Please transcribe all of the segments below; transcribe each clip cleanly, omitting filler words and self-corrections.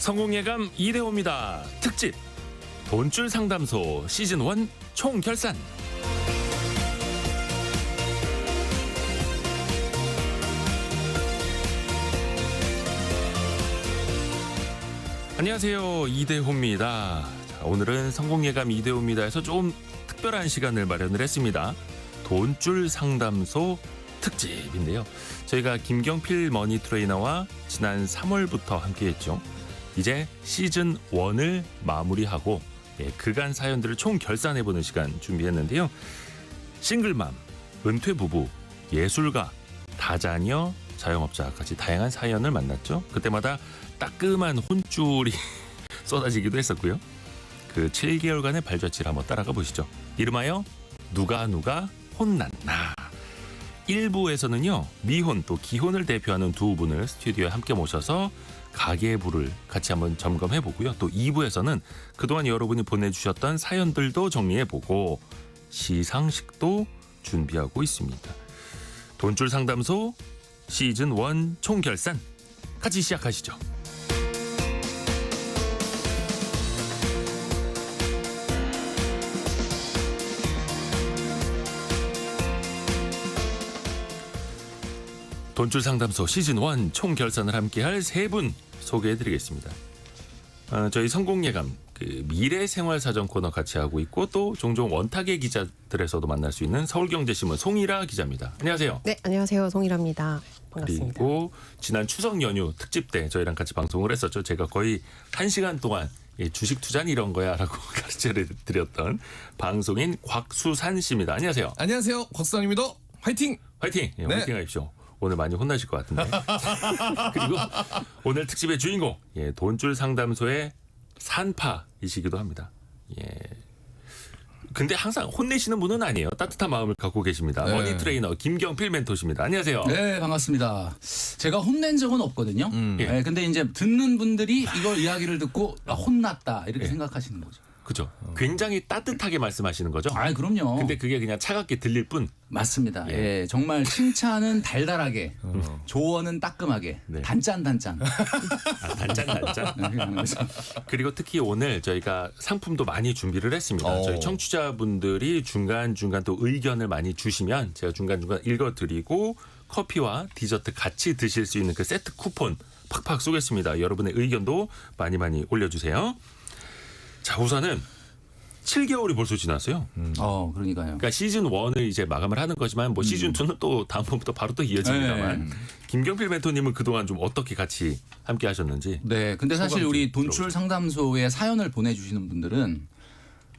성공예감 이대호입니다. 특집 돈줄 상담소 시즌1 총결산. 안녕하세요, 이대호입니다. 자, 오늘은 성공예감 이대호입니다에서 좀 특별한 시간을 마련을 했습니다. 돈줄 상담소 특집인데요. 저희가 김경필 머니 트레이너와 지난 3월부터 함께했죠. 이제 시즌 1을 마무리하고 그간 사연들을 총 결산해보는 시간 준비했는데요. 싱글맘, 은퇴 부부, 예술가, 다자녀, 자영업자까지 다양한 사연을 만났죠. 그때마다 따끔한 혼줄이 쏟아지기도 했었고요. 그 7개월간의 발자취를 한번 따라가 보시죠. 이름하여 누가 혼났나. 1부에서는요, 미혼 또 기혼을 대표하는 두 분을 스튜디오에 함께 모셔서 가계부를 같이 한번 점검해보고요. 또 2부에서는 그동안 여러분이 보내주셨던 사연들도 정리해보고 시상식도 준비하고 있습니다. 돈줄 상담소 시즌1 총결산 같이 시작하시죠. 돈줄 상담소 시즌1 총결산을 함께할 세 분 소개해드리겠습니다. 저희 성공예감 미래생활사전 코너 같이 하고 있고 또 종종 원탁의 기자들에서도 만날 수 있는 서울경제신문 송일아 기자입니다. 안녕하세요. 네, 안녕하세요. 송일아입니다. 반갑습니다. 그리고 지난 추석 연휴 특집 때 저희랑 같이 방송을 했었죠. 제가 거의 1시간 동안 주식 투자는 이런 거야 라고 가르쳐 드렸던 방송인 곽수산 씨입니다. 안녕하세요. 안녕하세요. 곽수산입니다. 화이팅! 화이팅! 네. 화이팅 하십시오. 오늘 많이 혼나실 것 같은데. 그리고 오늘 특집의 주인공, 돈줄 상담소의 산파이시기도 합니다. 근데 항상 혼내시는 분은 아니에요. 따뜻한 마음을 갖고 계십니다. 네. 머니 트레이너 김경필 멘토십니다. 안녕하세요. 네, 반갑습니다. 제가 혼낸 적은 없거든요. 네, 근데 이제 듣는 분들이 이걸 이야기를 듣고 혼났다 이렇게 생각하시는 거죠. 그죠? 굉장히 따뜻하게 말씀하시는 거죠? 아, 그럼요. 근데 그게 그냥 차갑게 들릴 뿐. 맞습니다. 예, 정말 칭찬은 달달하게, 조언은 따끔하게, 네. 단짠. 단짠. 네, 그런 거죠. 그리고 특히 오늘 저희가 상품도 많이 준비를 했습니다. 저희 청취자분들이 중간중간 또 의견을 많이 주시면 제가 중간중간 읽어드리고 커피와 디저트 같이 드실 수 있는 그 세트 쿠폰 팍팍 쏘겠습니다. 여러분의 의견도 많이 올려주세요. 자, 우선은 7개월이 벌써 지났어요. 그러니까요. 그러니까 시즌 1을 이제 마감을 하는 거지만 뭐 시즌 2는 또 다음번부터 바로 또 이어집니다만 김경필 멘토님은 그동안 좀 어떻게 같이 함께 하셨는지. 네, 근데 사실 소감 우리 좀 돈줄 들어보죠. 상담소에 사연을 보내주시는 분들은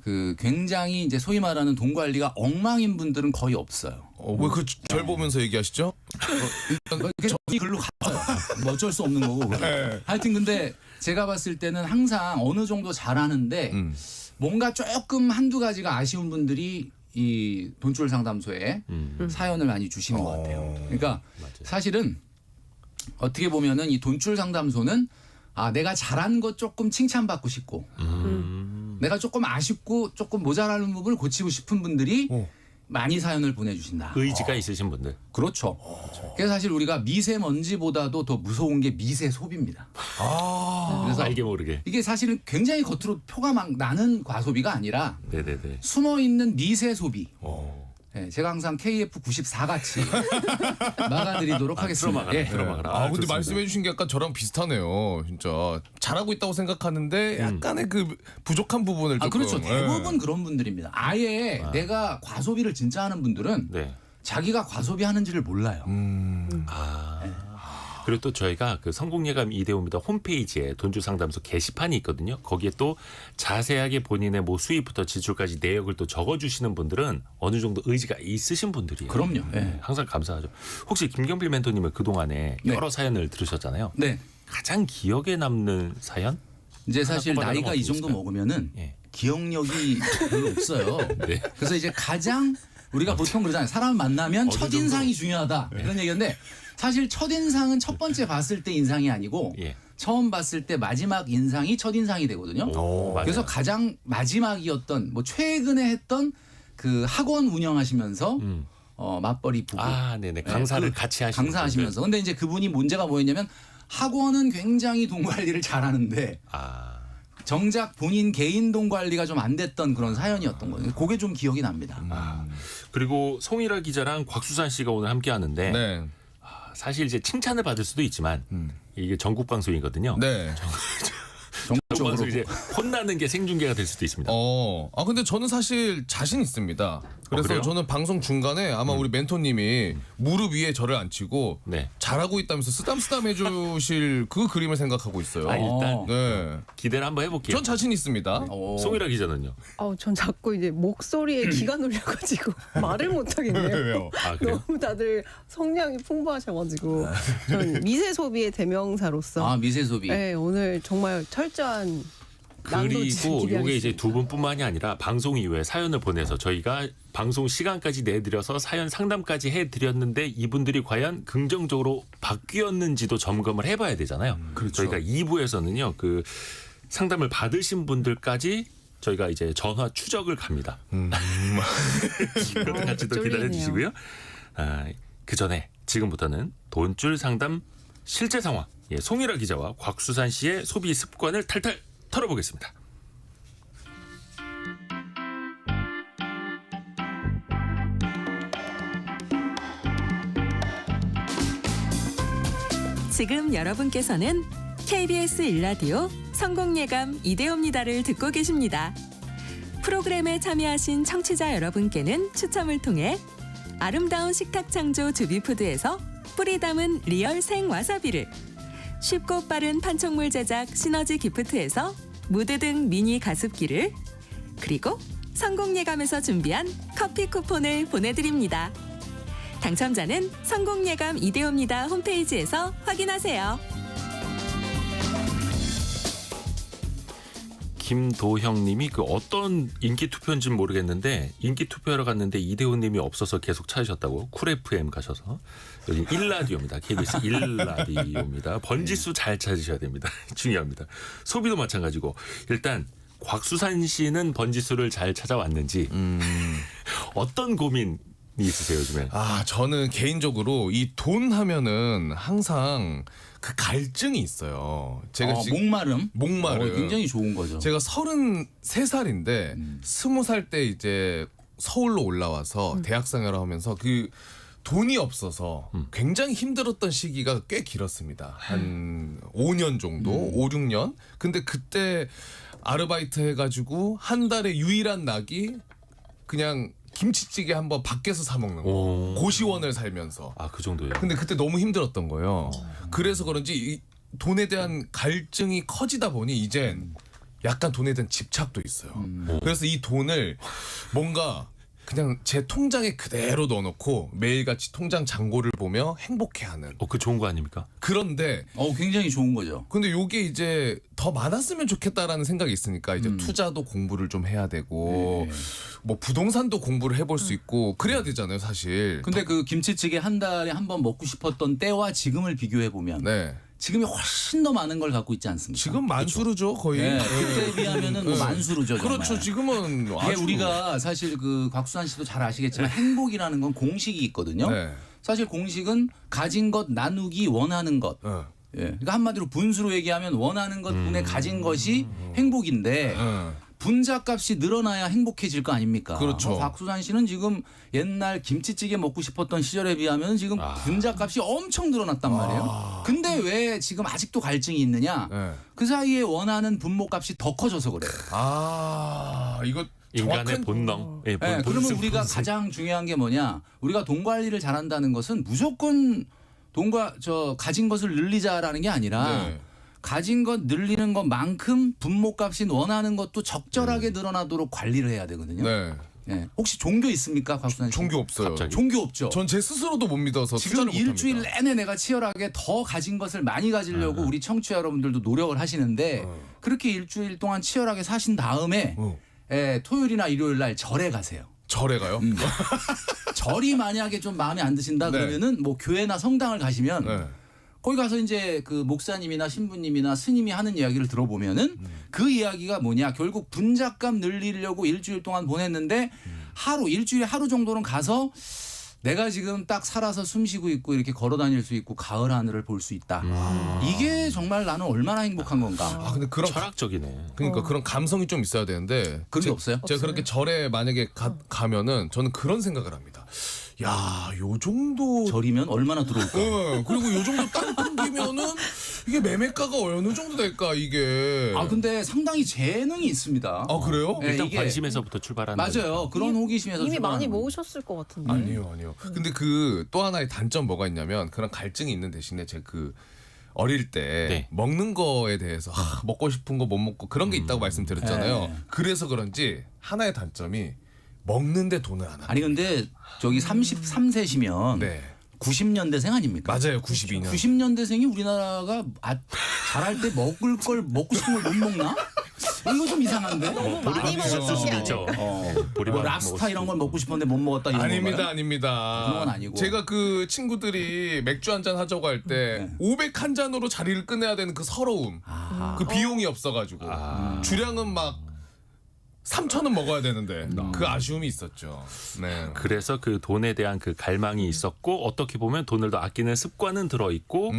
그 굉장히 이제 소위 말하는 돈 관리가 엉망인 분들은 거의 없어요. 왜 그 절 보면서 얘기하시죠? 이 글로 갔어요. 뭐 어쩔 수 없는 거고. 하여튼 근데 제가 봤을 때는 항상 어느 정도 잘하는데 뭔가 조금 한두 가지가 아쉬운 분들이 이 돈줄 상담소에 사연을 많이 주시는 것 같아요. 그러니까 사실은 어떻게 보면은 이 돈줄 상담소는 내가 잘한 것 조금 칭찬받고 싶고 내가 조금 아쉽고 조금 모자라는 부분을 고치고 싶은 분들이 많이 사연을 보내주신다. 의지가 있으신 분들. 그렇죠. 그래서 사실 우리가 미세먼지보다도 더 무서운 게 미세 소비입니다. 그래서 알게 모르게. 이게 사실은 굉장히 겉으로 표가 막 나는 과소비가 아니라 네네네. 숨어 있는 미세 소비. 네, 제가 항상 KF94 같이 막아드리도록 하겠습니다. 들어막아라. 근데 좋습니다. 말씀해 주신 게 약간 저랑 비슷하네요. 진짜 잘하고 있다고 생각하는데 약간의 그 부족한 부분을 조금. 그렇죠. 대부분 그런 분들입니다. 아예 내가 과소비를 진짜 하는 분들은 네. 자기가 과소비하는지를 몰라요. 그리고 또 저희가 그 성공예감 이대호입니다 홈페이지에 돈줄 상담소 게시판이 있거든요. 거기에 또 자세하게 본인의 뭐 수입부터 지출까지 내역을 또 적어주시는 분들은 어느 정도 의지가 있으신 분들이에요. 그럼요. 네. 항상 감사하죠. 혹시 김경필 멘토님은 그동안에 네. 여러 사연을 들으셨잖아요. 네. 가장 기억에 남는 사연? 이제 사실 하나 나이가 이 꼽아내면 정도 어떻게 먹으면은 예. 기억력이 별로 없어요. 네. 그래서 이제 가장 우리가 보통 그러잖아요. 사람 만나면 어느 첫인상이 중요하다. 이런 얘기인데 사실 첫인상은 첫 번째 봤을 때 인상이 아니고 예. 처음 봤을 때 마지막 인상이 첫인상이 되거든요. 맞아요. 그래서 가장 마지막이었던 뭐 최근에 했던 그 학원 운영하시면서 맞벌이 부부. 네네. 강사를 같이 하시는 강사하시면서. 근데 이제 그분이 문제가 뭐였냐면 학원은 굉장히 돈 관리를 잘하는데 아, 정작 본인 개인 돈 관리가 좀 안 됐던 그런 사연이었던 거예요. 그게 좀 기억이 납니다. 그리고 송일아 기자랑 곽수산 씨가 오늘 함께 하는데 네. 사실 이제 칭찬을 받을 수도 있지만 이게 전국 방송이거든요. 네. 전국 전국적으로 방송 이제 혼나는 게 생중계가 될 수도 있습니다. 근데 저는 사실 자신 있습니다. 그래서 그래요? 저는 방송 중간에 아마 우리 멘토님이 무릎 위에 저를 앉히고 네. 잘하고 있다면서 쓰담쓰담 해주실 그 그림을 생각하고 있어요. 아, 일단 네. 기대를 한번 해볼게요. 전 자신 있습니다. 송일아 기자는요? 전 자꾸 이제 목소리에 기가 눌려가지고 말을 못 하겠네요. 왜요? 아 그래요? 너무 다들 성량이 풍부하셔가지고 전 미세 소비의 대명사로서 아 미세 소비. 네, 오늘 정말 철저한 그리고 이게 이제 두 분뿐만이 아니라 방송 이후에 사연을 보내서 저희가 방송 시간까지 내드려서 사연 상담까지 해드렸는데 이분들이 과연 긍정적으로 바뀌었는지도 점검을 해봐야 되잖아요. 그렇죠. 저희가 2부에서는요 그 상담을 받으신 분들까지 저희가 이제 전화 추적을 갑니다. 그것도 같이 또 쫄리네요. 기다려 주시고요. 그 전에 지금부터는 돈줄 상담 실제 상황 송일아 기자와 곽수산 씨의 소비 습관을 탈탈 털어보겠습니다. 지금 여러분께서는 KBS 1라디오 성공예감 이대호입니다를 듣고 계십니다. 프로그램에 참여하신 청취자 여러분께는 추첨을 통해 아름다운 식탁 창조 주비푸드에서 뿌리 담은 리얼 생 와사비를, 쉽고 빠른 판촉물 제작 시너지 기프트에서 무드 등 미니 가습기를, 그리고 성공예감에서 준비한 커피 쿠폰을 보내드립니다. 당첨자는 성공예감 이대호입니다 홈페이지에서 확인하세요. 김도형님이 그 어떤 인기 투표인지는 모르겠는데 인기 투표하러 갔는데 이대호님이 없어서 계속 찾으셨다고. 쿨 FM 가셔서. 여기 1라디오입니다. KBS 1라디오입니다. 번지수 잘 찾으셔야 됩니다. 중요합니다. 소비도 마찬가지고 일단 곽수산 씨는 번지수를 잘 찾아왔는지 어떤 고민이 있으세요 요즘에? 저는 개인적으로 이 돈 하면은 항상 그 갈증이 있어요. 제가 지금 목마름. 굉장히 좋은 거죠. 제가 33살인데 20살 때 이제 서울로 올라와서 대학생활을 하면서 그 돈이 없어서 굉장히 힘들었던 시기가 꽤 길었습니다. 한 5년 정도, 5, 6년. 근데 그때 아르바이트 해가지고 한 달에 유일한 낙이 그냥 김치찌개 한번 밖에서 사 먹는 거. 오. 고시원을 살면서. 그 정도예요. 근데 그때 너무 힘들었던 거예요. 그래서 그런지 이 돈에 대한 갈증이 커지다 보니 이젠 약간 돈에 대한 집착도 있어요. 그래서 이 돈을 뭔가 그냥 제 통장에 그대로 넣어놓고 매일같이 통장 잔고를 보며 행복해하는. 그 좋은 거 아닙니까? 그런데 굉장히 좋은 거죠. 근데 요게 이제 더 많았으면 좋겠다라는 생각이 있으니까 이제 투자도 공부를 좀 해야 되고 뭐 부동산도 공부를 해볼 수 있고 그래야 되잖아요 사실. 근데 그 김치찌개 한 달에 한 번 먹고 싶었던 때와 지금을 비교해 보면 네. 지금이 훨씬 더 많은 걸 갖고 있지 않습니까? 지금 만수르죠 거의. 네, 그때에 비하면은 뭐 만수르죠. 정말. 그렇죠. 지금은 이게 아주 우리가 사실 그 곽수산 씨도 잘 아시겠지만 행복이라는 건 공식이 있거든요. 네. 사실 공식은 가진 것 나누기 원하는 것. 그러니까 한마디로 분수로 얘기하면 원하는 것 분의 가진 것이 행복인데 분자값이 늘어나야 행복해질 거 아닙니까? 그렇죠. 곽수산 씨는 지금 옛날 김치찌개 먹고 싶었던 시절에 비하면 지금 분자값이 엄청 늘어났단 말이에요. 근데 왜 지금 아직도 갈증이 있느냐? 네. 그 사이에 원하는 분모값이 더 커져서 그래요. 이거 인간의 정확한 본능. 네, 그러면 우리가 가장 중요한 게 뭐냐? 우리가 돈 관리를 잘한다는 것은 무조건 가진 것을 늘리자라는 게 아니라 네. 가진 것 늘리는 것만큼 분모값이 원하는 것도 적절하게 늘어나도록 관리를 해야 되거든요. 네. 네. 혹시 종교 있습니까, 곽수산 씨? 종교 없어요. 갑자기. 종교 없죠. 전 제 스스로도 못 믿어서 지금 투자를 일주일 못합니다. 내내 내가 치열하게 더 가진 것을 많이 가지려고 우리 청취자 여러분들도 노력을 하시는데 그렇게 일주일 동안 치열하게 사신 다음에 토요일이나 일요일 날 절에 가세요. 절에 가요? 절이 만약에 좀 마음에 안 드신다 네. 그러면은 뭐 교회나 성당을 가시면 네. 거기 가서 이제 그 목사님이나 신부님이나 스님이 하는 이야기를 들어보면은 그 이야기가 뭐냐 결국 분자값 늘리려고 일주일 동안 보냈는데 일주일에 하루 정도는 가서 내가 지금 딱 살아서 숨쉬고 있고 이렇게 걸어 다닐 수 있고 가을 하늘을 볼 수 있다. 이게 정말 나는 얼마나 행복한 건가. 아 근데 그런 철학적이네. 그러니까 그런 감성이 좀 있어야 되는데 그런 게 없어요? 제가 그렇게 절에 만약에 가면은 저는 그런 생각을 합니다. 야, 요 정도 절이면 얼마나 들어올까. 그리고 요 정도 땅 끊기면은 이게 매매가가 어느 정도 될까 이게. 아 근데 상당히 재능이 있습니다. 아, 그래요? 네, 일단 이게- 관심에서부터 출발하는 맞아요. 그런 호기심에서 이미 출발하는 많이 거예요. 모으셨을 것 같은데. 아니요. 근데 그 또 하나의 단점 뭐가 있냐면 그런 갈증이 있는 대신에 제 그 어릴 때 네. 먹는 거에 대해서 먹고 싶은 거 못 먹고 그런 게 있다고 말씀드렸잖아요. 네. 그래서 그런지 하나의 단점이 먹는데 돈을 안 합니다. 아니 근데 저기 33세시면 네. 90년대생 아닙니까? 맞아요. 92년. 90년대생이 우리나라가 잘할 때 먹을 걸 먹고 싶은 걸 못 먹나? 이거 좀 이상한데? 많이 보리밥 먹었을 먹었을 수도 게 있죠. 어. 네, 보리밥 뭐 랍스타 이런 걸 먹고 싶었는데 못 먹었다 이런 아닙니다, 건가요? 아닙니다. 그런 건 아니고. 제가 그 친구들이 맥주 한 잔 하자고 할 때 500 한 잔으로 자리를 꺼내야 되는 그 서러움, 아하. 그 비용이 없어가지고 주량은 막 3,000은 먹어야 되는데 그 아쉬움이 있었죠. 네. 그래서 그 돈에 대한 그 갈망이 있었고 어떻게 보면 돈을 더 아끼는 습관은 들어 있고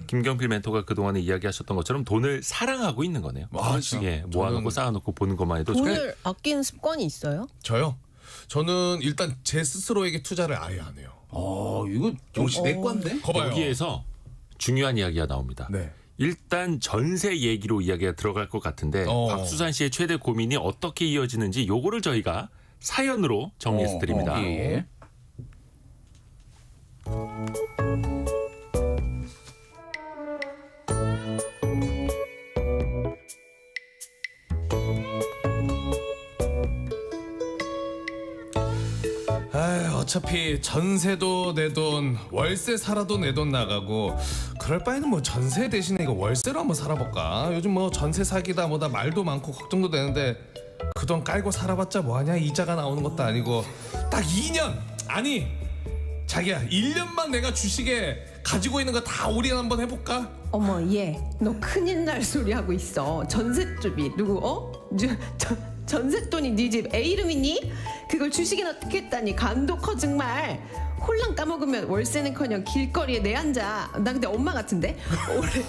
김경필 멘토가 그동안에 이야기하셨던 것처럼 돈을 사랑하고 있는 거네요. 맞죠. 예, 모아놓고 쌓아놓고 보는 것만 해도 돈을 아끼는 습관이 있어요? 저요? 저는 일단 제 스스로에게 투자를 아예 안 해요. 이거 역시 내 건데? 거봐요. 여기에서 중요한 이야기가 나옵니다. 네. 일단 전세 얘기로 이야기가 들어갈 것 같은데 곽수산 씨의 최대 고민이 어떻게 이어지는지 요거를 저희가 사연으로 정리해서 드립니다. 예. 어차피 전세도 내 돈, 월세 살아도 내 돈 나가고 그럴 바에는 뭐 전세 대신에 이거 월세로 한번 살아볼까? 요즘 뭐 전세 사기다 뭐다 말도 많고 걱정도 되는데 그 돈 깔고 살아봤자 뭐하냐? 이자가 나오는 것도 아니고 딱 2년! 아니 자기야 1년만 내가 주식에 가지고 있는 거 다 올인 한번 해볼까? 어머 얘 너 큰일 날 소리 하고 있어. 전셋집이 누구 전셋돈이 네 집 애 이름이니? 그걸 주식에 넣겠다니 감독커 정말. 홀랑 까먹으면 월세는커녕 길거리에 내앉아. 나 근데 엄마 같은데?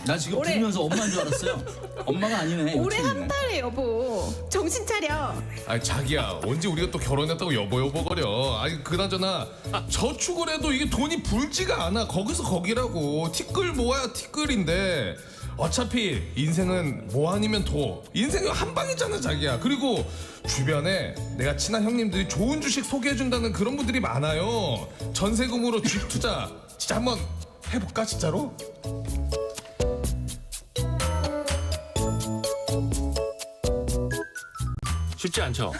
나 지금 올해- 들으면서 엄마인 줄 알았어요. 엄마가 아니네. 올해 여친이네. 한 달에 여보 정신 차려. 아니 자기야 언제 우리가 또 결혼했다고 여보여보거려. 아니 그나저나 저축을 해도 이게 돈이 불지가 않아. 거기서 거기라고. 티끌 모아야 티끌인데 어차피 인생은 뭐 아니면 도. 인생은 한 방이잖아 자기야. 그리고 주변에 내가 친한 형님들이 좋은 주식 소개해준다는 그런 분들이 많아요. 전세금으로 주식 투자 진짜 한번 해볼까 진짜로? 쉽지 않죠.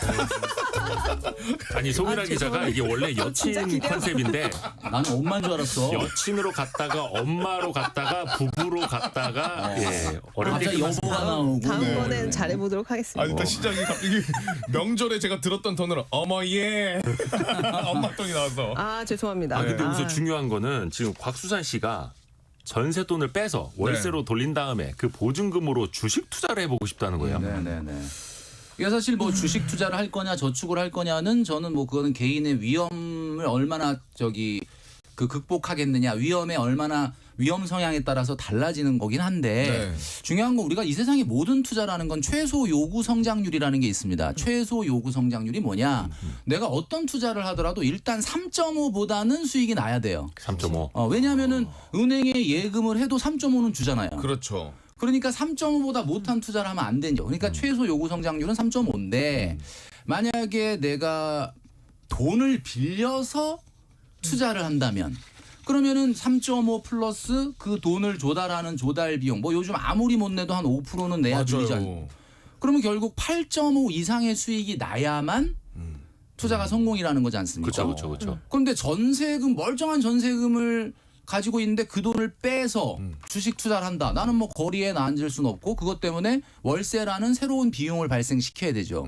아니 송일아 기자가 이게 원래 여친 컨셉인데 나는 엄마인 줄 알았어. 여친으로 갔다가 엄마로 갔다가 부부로 갔다가 예, 어렵게 갑자기 여보가 나오고. 다음번에는 잘해보도록 하겠습니다. 아 일단 시작이 갑자기 명절에 제가 들었던 톤으로 어머 예 엄마 톤이 나와서 아 죄송합니다. 아 근데 아, 우선 중요한 거는 지금 곽수산 씨가 전세 돈을 빼서 월세로 돌린 다음에 그 보증금으로 주식 투자를 해보고 싶다는 거예요. 네네네. 이게 사실 뭐 주식 투자를 할 거냐 저축을 할 거냐는 저는 뭐 그거는 개인의 위험을 얼마나 그 극복하겠느냐 위험에 얼마나 위험 성향에 따라서 달라지는 거긴 한데 네. 중요한 건 우리가 이 세상의 모든 투자라는 건 최소 요구 성장률이라는 게 있습니다. 최소 요구 성장률이 뭐냐? 내가 어떤 투자를 하더라도 일단 3.5보다는 수익이 나야 돼요. 3.5. 왜냐하면은 은행에 예금을 해도 3.5는 주잖아요. 그렇죠. 그러니까 3.5보다 못한 투자를 하면 안 되죠. 그러니까 최소 요구 성장률은 3.5인데 만약에 내가 돈을 빌려서 투자를 한다면 그러면은 3.5 플러스 그 돈을 조달하는 조달 비용 뭐 요즘 아무리 못 내도 한 5%는 내야 들리지 않습니까? 그러면 결국 8.5 이상의 수익이 나야만 투자가 성공이라는 거지 않습니까? 그렇죠. 그런데 전세금 멀쩡한 전세금을 가지고 있는데 그 돈을 빼서 주식 투자를 한다. 나는 뭐 거리에 앉을 수는 없고 그것 때문에 월세라는 새로운 비용을 발생시켜야 되죠.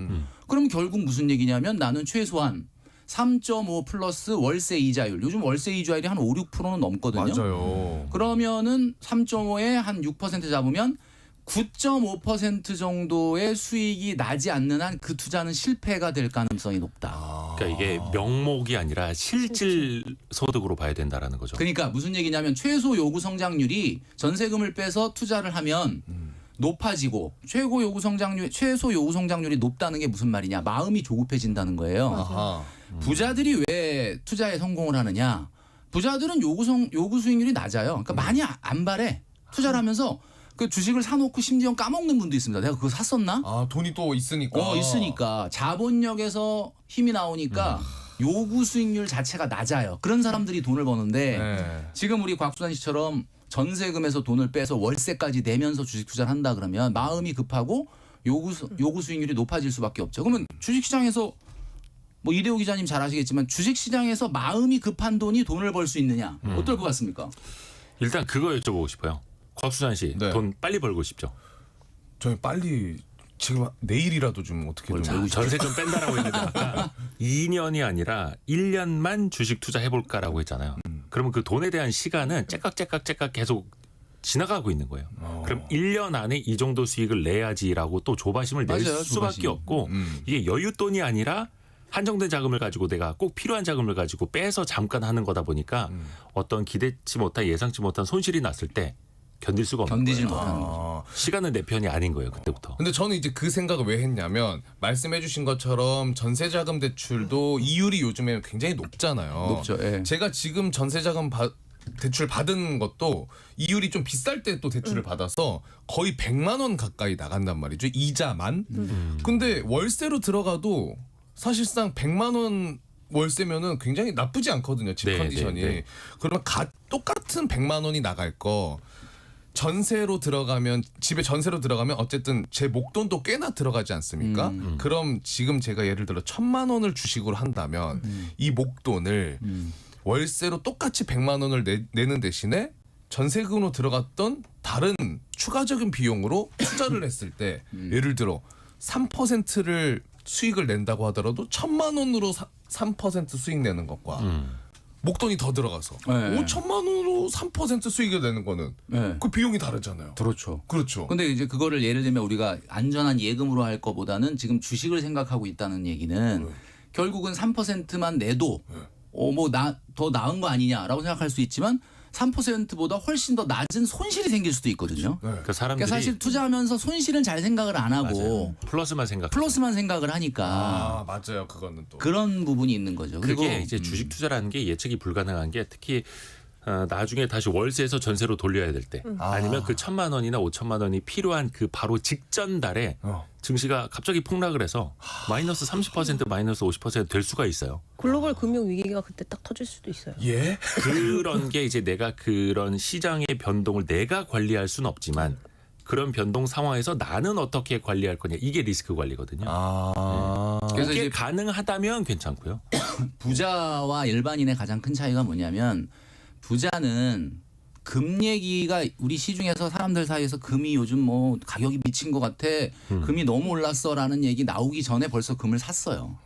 그럼 결국 무슨 얘기냐면 나는 최소한 3.5 플러스 월세 이자율. 요즘 월세 이자율이 한 5, 6%는 넘거든요. 맞아요. 그러면은 3.5에 한 6% 잡으면 9.5% 정도의 수익이 나지 않는 한 그 투자는 실패가 될 가능성이 높다. 그러니까 이게 명목이 아니라 실질 소득으로 봐야 된다라는 거죠. 그러니까 무슨 얘기냐면 최소 요구 성장률이 전세금을 빼서 투자를 하면 높아지고 최소 요구 성장률이 높다는 게 무슨 말이냐? 마음이 조급해진다는 거예요. 아하. 부자들이 왜 투자에 성공을 하느냐? 부자들은 요구 수익률이 낮아요. 그러니까 많이 안 바래. 투자를 하면서 그 주식을 사놓고 심지어 까먹는 분도 있습니다. 내가 그거 샀었나? 아, 돈이 또 있으니까. 있으니까 자본력에서 힘이 나오니까 요구 수익률 자체가 낮아요. 그런 사람들이 돈을 버는데 네. 지금 우리 곽수산 씨처럼 전세금에서 돈을 빼서 월세까지 내면서 주식 투자를 한다 그러면 마음이 급하고 요구 수익률이 높아질 수밖에 없죠. 그러면 주식시장에서 뭐 이대호 기자님 잘 아시겠지만 주식시장에서 마음이 급한 돈이 돈을 벌 수 있느냐? 어떨 것 같습니까? 일단 그거 여쭤보고 싶어요. 곽수산 씨, 네. 돈 빨리 벌고 싶죠? 저희 빨리 지금 내일이라도 좀 어떻게 좀. 전세 좀 뺀다라고 했는데 아까 2년이 아니라 1년만 주식 투자해볼까라고 했잖아요. 그러면 그 돈에 대한 시간은 째깍째깍 계속 지나가고 있는 거예요. 그럼 1년 안에 이 정도 수익을 내야지라고 또 조바심을 낼 맞아요, 수밖에 조바심. 없고 이게 여윳돈이 아니라 한정된 자금을 가지고 내가 꼭 필요한 자금을 가지고 빼서 잠깐 하는 거다 보니까 어떤 기대치 못한 예상치 못한 손실이 났을 때 견딜 수가 없는 견디질 거예요. 못하는 거죠. 시간은 내 편이 아닌 거예요. 그때부터. 근데 저는 이제 그 생각을 왜 했냐면 말씀해주신 것처럼 전세자금 대출도 이율이 요즘에 굉장히 높잖아요. 높죠. 예. 제가 지금 전세자금 대출 받은 것도 이율이 좀 비쌀 때 또 대출을 받아서 거의 100만 원 가까이 나간단 말이죠. 이자만. 근데 월세로 들어가도 사실상 100만 원 월세면은 굉장히 나쁘지 않거든요. 집 네, 컨디션이. 네, 네. 그러면 똑같은 100만 원이 나갈 거 전세로 들어가면 집에 전세로 들어가면 어쨌든 제 목돈도 꽤나 들어가지 않습니까? 그럼 지금 제가 예를 들어 1,000만 원을 주식으로 한다면 이 목돈을 월세로 똑같이 100만 원을 내는 대신에 전세금으로 들어갔던 다른 추가적인 비용으로 투자를 했을 때 예를 들어 3%를 수익을 낸다고 하더라도 1,000만 원으로 3% 수익 내는 것과 목돈이 더 들어가서 네. 5천만 원으로 3% 수익을 내는 거는 네. 그 비용이 다르잖아요. 그렇죠. 그렇죠. 근데 이제 그거를 예를 들면 우리가 안전한 예금으로 할 거보다는 지금 주식을 생각하고 있다는 얘기는 결국은 3%만 내도 더 나은 거 아니냐라고 생각할 수 있지만 3%보다 훨씬 더 낮은 손실이 생길 수도 있거든요. 네. 그 사람들이 그러니까 사실 투자하면서 손실은 잘 생각을 안 하고 맞아요. 플러스만 생각. 플러스만 생각을 하니까 아 맞아요. 그거는 또. 그런 부분이 있는 거죠. 그리고 그게 이제 주식 투자라는 게 예측이 불가능한 게 특히 나중에 다시 월세에서 전세로 돌려야 될 때 아니면 그 1,000만 원이나 5천만 원이 필요한 그 바로 직전 달에 증시가 갑자기 폭락을 해서 마이너스 30% 마이너스 50% 될 수가 있어요. 글로벌 금융 위기가 그때 딱 터질 수도 있어요. 예? 그런 게 이제 내가 그런 시장의 변동을 내가 관리할 수는 없지만 그런 변동 상황에서 나는 어떻게 관리할 거냐 이게 리스크 관리거든요. 그래서 그게 이제 가능하다면 괜찮고요. 부자와 일반인의 가장 큰 차이가 뭐냐면 부자는 금 얘기가 우리 시중에서 사람들 사이에서 금이 요즘 뭐 가격이 미친 것 같아. 금이 너무 올랐어라는 얘기 나오기 전에 벌써 금을 샀어요.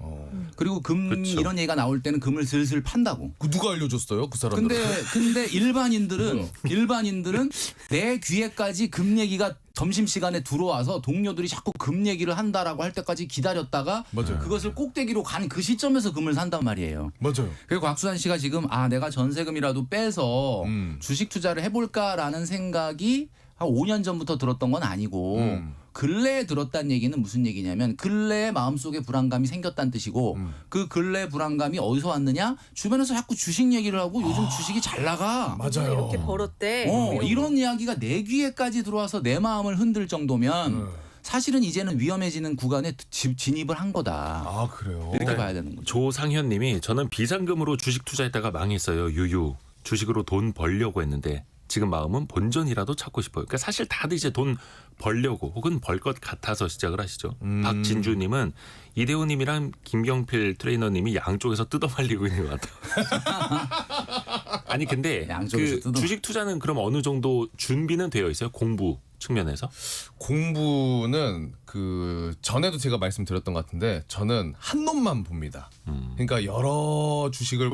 그리고 금 그쵸. 이런 얘기가 나올 때는 금을 슬슬 판다고. 그 누가 알려줬어요? 그 사람들. 근데 일반인들은 내 귀에까지 금 얘기가 점심시간에 들어와서 동료들이 자꾸 금 얘기를 한다라고 할 때까지 기다렸다가 맞아요. 그것을 꼭대기로 간 그 시점에서 금을 산단 말이에요. 맞아요. 그리고 곽수산 씨가 지금 내가 전세금이라도 빼서 주식 투자를 해볼까라는 생각이 한 5년 전부터 들었던 건 아니고 근래에 들었다는 얘기는 무슨 얘기냐면 근래에 마음속에 불안감이 생겼다는 뜻이고 그 근래 불안감이 어디서 왔느냐? 주변에서 자꾸 주식 얘기를 하고 요즘 주식이 잘 나가. 맞아요. 이렇게 벌었대. 뭐 이런 이야기가 내 귀에까지 들어와서 내 마음을 흔들 정도면 사실은 이제는 위험해지는 구간에 진입을 한 거다. 아 그래요. 이렇게 봐야 되는 거죠. 조상현 님이 저는 비상금으로 주식 투자했다가 망했어요. 유유. 주식으로 돈 벌려고 했는데 지금 마음은 본전이라도 찾고 싶어요. 그러니까 사실 다들 이제 돈 벌려고 혹은 벌 것 같아서 시작을 하시죠. 박진주 님은 이대호 님이랑 김경필 트레이너 님이 양쪽에서 뜯어말리고 있는 것 같아요. 아니 근데 양쪽에서 그 주식 투자는 그럼 어느 정도 준비는 되어 있어요? 공부 측면에서? 공부는 그 전에도 제가 말씀드렸던 것 같은데 저는 한 놈만 봅니다. 그러니까 여러 주식을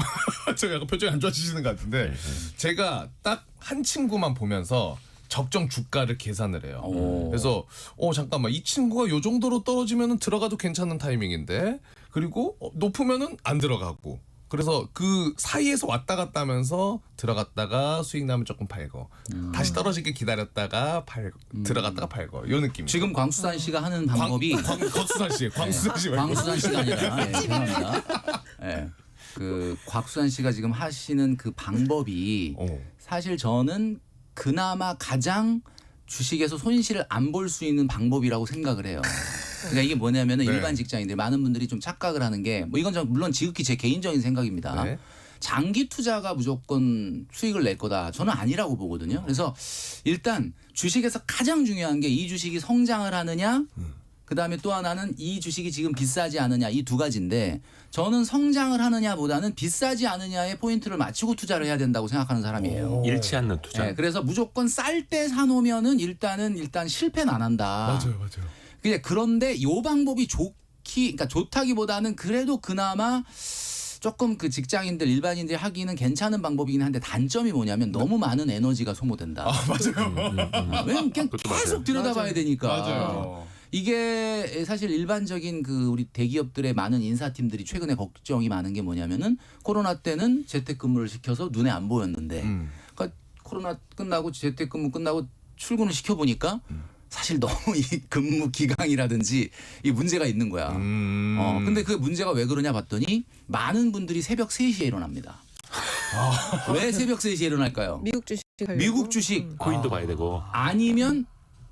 제가 약간 표정이 안 좋아지시는 것 같은데 제가 딱 한 친구만 보면서 적정 주가를 계산을 해요. 오. 그래서 잠깐만 이 친구가 요 정도로 떨어지면은 들어가도 괜찮은 타이밍인데 그리고 높으면은 안 들어가고 그래서 그 사이에서 왔다 갔다 하면서 들어갔다가 수익 나면 조금 팔고 다시 떨어지게 기다렸다가 들어갔다가 팔고 요 느낌. 지금 광수산 씨가 하는 방법이 광수산 씨, 광수산 씨 말고. 광수산 씨가 아니라 죄송합니다. 그 곽수산 씨가 지금 하시는 그 방법이 사실 저는 그나마 가장 주식에서 손실을 안 볼 수 있는 방법이라고 생각을 해요. 그러니까 이게 뭐냐면은 네. 일반 직장인들 많은 분들이 좀 착각을 하는 게 뭐 이건 물론 지극히 제 개인적인 생각입니다. 네. 장기 투자가 무조건 수익을 낼 거다. 저는 아니라고 보거든요. 그래서 일단 주식에서 가장 중요한 게 이 주식이 성장을 하느냐 그다음에 또 하나는 이 주식이 지금 비싸지 않느냐 이 두 가지인데 저는 성장을 하느냐보다는 비싸지 않느냐에 포인트를 맞추고 투자를 해야 된다고 생각하는 사람이에요. 잃지 않는 투자. 네, 그래서 무조건 쌀 때 사놓으면은 일단 실패는 안 한다. 맞아요. 그런데 이 방법이 그러니까 좋다기보다는 그래도 그나마 조금 그 직장인들 일반인들이 하기는 괜찮은 방법이긴 한데 단점이 뭐냐면 너무 많은 에너지가 소모된다. 맞아요. 왜냐면 그냥 그것도 계속 맞아요. 들여다봐야 되니까. 맞아요. 이게 사실 일반적인 그 우리 대기업들의 많은 인사팀들이 최근에 걱정이 많은 게 뭐냐면은 코로나 때는 재택근무를 시켜서 눈에 안 보였는데 그러니까 코로나 끝나고 재택근무 끝나고 출근을 시켜보니까 사실 너무 이 근무 기강이라든지 이 문제가 있는 거야. 근데 그 문제가 왜 그러냐 봤더니 많은 분들이 새벽 3시에 일어납니다. 왜 새벽 3시에 일어날까요? 미국 주식 하려고? 미국 주식 코인도 봐야 되고. 아니면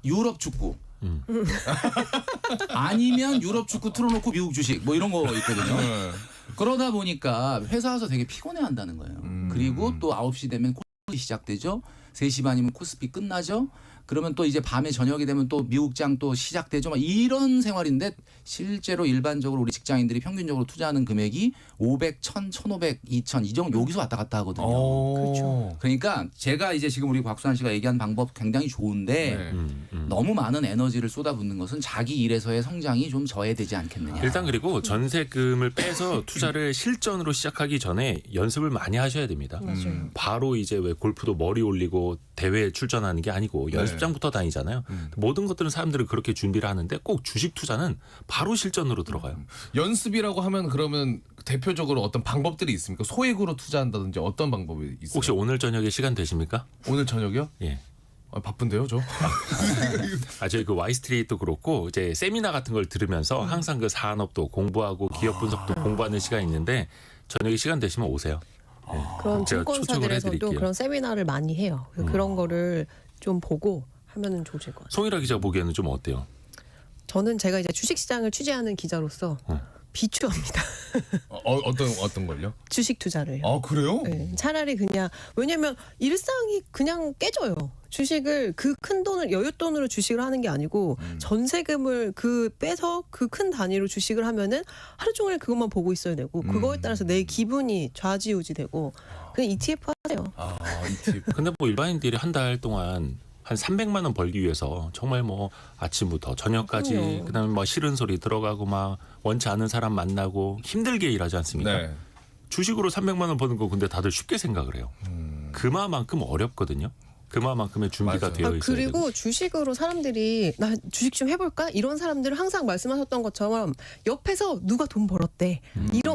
유럽 축구. 아니면 유럽 축구 틀어놓고 미국 주식 뭐 이런 거 있거든요. 그러다 보니까 회사 와서 되게 피곤해 한다는 거예요. 그리고 또 9시 되면 코스피 시작되죠. 3시 반이면 코스피 끝나죠. 그러면 또 이제 밤에 저녁이 되면 또 미국장 또 시작되죠. 막 이런 생활인데 실제로 일반적으로 우리 직장인들이 평균적으로 투자하는 금액이 500, 1000, 1500, 2000 이 정도 여기서 왔다 갔다 하거든요. 그렇죠. 그러니까 제가 이제 지금 우리 곽수환 씨가 얘기한 방법 굉장히 좋은데 너무 많은 에너지를 쏟아붓는 것은 자기 일에서의 성장이 좀 저해되지 않겠느냐. 일단 그리고 전세금을 빼서 투자를 실전으로 시작하기 전에 연습을 많이 하셔야 됩니다. 바로 이제 왜 골프도 머리 올리고 대회에 출전하는 게 아니고 연습장부터 다니잖아요. 모든 것들은 사람들은 그렇게 준비를 하는데 꼭 주식 투자는 바로 실전으로 들어가요. 연습이라고 하면 그러면 대표적으로 어떤 방법들이 있습니까? 소액으로 투자한다든지 어떤 방법이 있어요? 혹시 오늘 저녁에 시간 되십니까? 오늘 저녁이요? 예. 바쁜데요, 저? 저희 그 와이스트리트도 그렇고 이제 세미나 같은 걸 들으면서 항상 그 산업도 공부하고 기업 분석도 공부하는 시간이 있는데 저녁에 시간 되시면 오세요. 그런 제가 초청을 증권사들에서도 해드릴게요. 그런 세미나를 많이 해요. 그래서 그런 거를 좀 보고 하면은 좋으실 것 같아요. 송일아 기자 보기에는 좀 어때요? 저는 제가 이제 주식시장을 취재하는 기자로서 비추합니다. 어떤 걸요? 주식 투자를. 아, 그래요? 네, 차라리 그냥 왜냐면 일상이 그냥 깨져요. 주식을 그 큰 돈을 여윳돈으로 주식을 하는 게 아니고 전세금을 빼서 그 큰 단위로 주식을 하면은 하루 종일 그것만 보고 있어야 되고 그거에 따라서 내 기분이 좌지우지되고 그냥 ETF 하세요. ETF. 근데 뭐 일반인들이 한 달 동안 한 300만 원 벌기 위해서 정말 뭐 아침부터 저녁까지 그럼요. 그다음에 뭐 싫은 소리 들어가고 막 원치 않은 사람 만나고 힘들게 일하지 않습니까? 네. 주식으로 300만 원 버는 거 근데 다들 쉽게 생각을 해요. 그만큼 어렵거든요. 그만큼의 준비가 맞아요. 되어 있어야 되고. 그리고 주식으로 사람들이 나 주식 좀 해볼까 이런 사람들은 항상 말씀하셨던 것처럼 옆에서 누가 돈 벌었대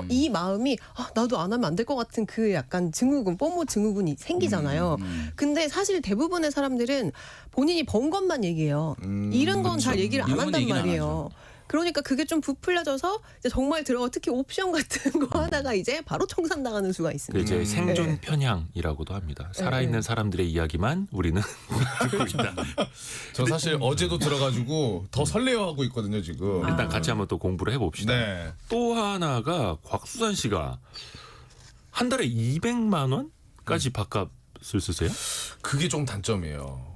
이 마음이 나도 안 하면 안 될 것 같은 그 약간 증후군 뽀모 증후군이 생기잖아요. 근데 사실 대부분의 사람들은 본인이 번 것만 얘기해요. 잃은 건 잘 얘기를 안 잃은 건 한단 얘기는 안 말이에요. 그러니까 그게 좀 부풀려져서 이제 정말 들어가 특히 옵션 같은 거 하다가 이제 바로 청산당하는 수가 그 있습니다. 이제 생존 네. 편향이라고도 합니다. 살아있는 사람들의 이야기만 우리는 듣고 있다. 저 사실 어제도 들어가지고 더 설레어하고 있거든요, 지금. 일단 같이 한번 또 공부를 해봅시다. 네. 또 하나가 곽수산 씨가 한 달에 200만 원까지 밥값을 쓰세요? 그게 좀 단점이에요.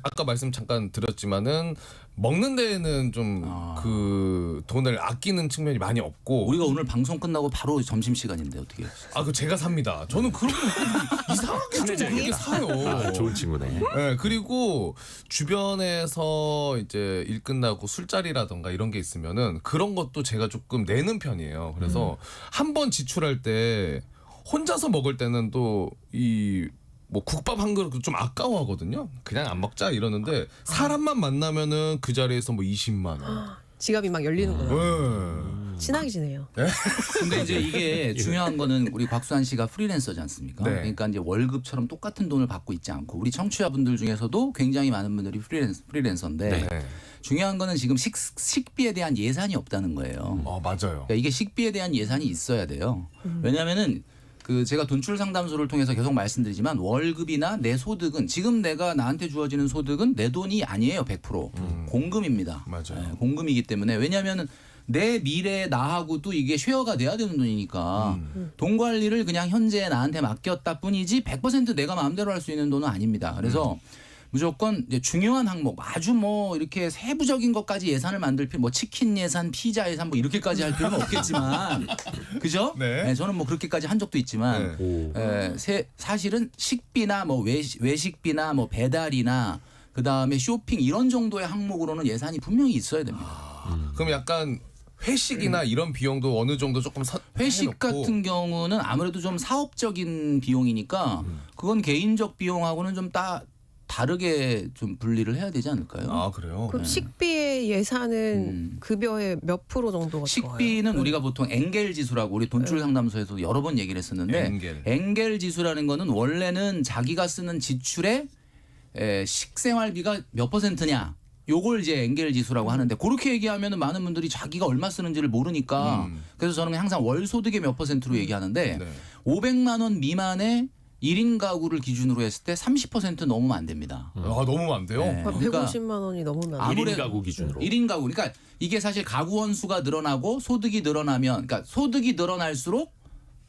아까 말씀 잠깐 드렸지만은 먹는 데에는 좀 그 돈을 아끼는 측면이 많이 없고. 우리가 오늘 방송 끝나고 바로 점심 시간인데 어떻게? 그 제가 삽니다. 저는 그런 거 이상하게 좀 그렇게 사요. 아, 좋은 친구네. 네, 그리고 주변에서 이제 일 끝나고 술자리라던가 이런 게 있으면은 그런 것도 제가 조금 내는 편이에요. 그래서 한 번 지출할 때 혼자서 먹을 때는 또 뭐 국밥 한 그릇 좀 아까워하거든요. 그냥 안 먹자 이러는데 사람만 만나면은 그 자리에서 뭐 20만 원. 지갑이 막 열리는구나. 네. 친하게 지내요. 근데 이제 이게 중요한 거는 우리 곽수환 씨가 프리랜서지 않습니까? 네. 그러니까 이제 월급처럼 똑같은 돈을 받고 있지 않고 우리 청취자분들 중에서도 굉장히 많은 분들이 프리랜서인데 네. 중요한 거는 지금 식비에 대한 예산이 없다는 거예요. 맞아요. 그러니까 이게 식비에 대한 예산이 있어야 돼요. 왜냐하면은 그 제가 돈출 상담소를 통해서 계속 말씀드리지만 월급이나 내 소득은 지금 내가 나한테 주어지는 소득은 내 돈이 아니에요. 100% 공금입니다. 맞아요. 공금이기 때문에 왜냐하면 내 미래 나하고도 이게 쉐어가 돼야 되는 돈이니까 돈 관리를 그냥 현재 나한테 맡겼다 뿐이지 100% 내가 마음대로 할 수 있는 돈은 아닙니다. 그래서 무조건 이제 중요한 항목 아주 뭐 이렇게 세부적인 것까지 예산을 만들 필요 뭐 치킨 예산, 피자 예산 뭐 이렇게까지 할 필요는 없겠지만 그죠? 네. 저는 뭐 그렇게까지 한 적도 있지만 사실은 식비나 뭐 외식비나 뭐 배달이나 그 다음에 쇼핑 이런 정도의 항목으로는 예산이 분명히 있어야 됩니다. 그럼 약간 회식이나 이런 비용도 어느 정도 조금 회식 해놓고. 같은 경우는 아무래도 좀 사업적인 비용이니까 그건 개인적 비용하고는 좀 다르게 좀 분리를 해야 되지 않을까요? 아 그래요? 그럼 식비의 예산은 급여의 몇 프로 정도가 식비는 우리가 보통 엥겔 지수라고 우리 돈출 상담소에서 여러 번 얘기를 했었는데 엥겔 지수라는 거는 원래는 자기가 쓰는 지출의 식생활비가 몇 %냐 요걸 이제 엥겔 지수라고 하는데 그렇게 얘기하면은 많은 분들이 자기가 얼마 쓰는지를 모르니까 그래서 저는 항상 월 소득의 몇 %로 얘기하는데 네. 500만 원 미만의 1인 가구를 기준으로 했을 때 30% 넘으면 안 됩니다. 너무 안 돼요? 네. 그러니까 150만 원이 넘으면 아, 1인 가구 기준으로. 1인 가구. 그러니까 이게 사실 가구 원수가 늘어나고 소득이 늘어나면 그러니까 소득이 늘어날수록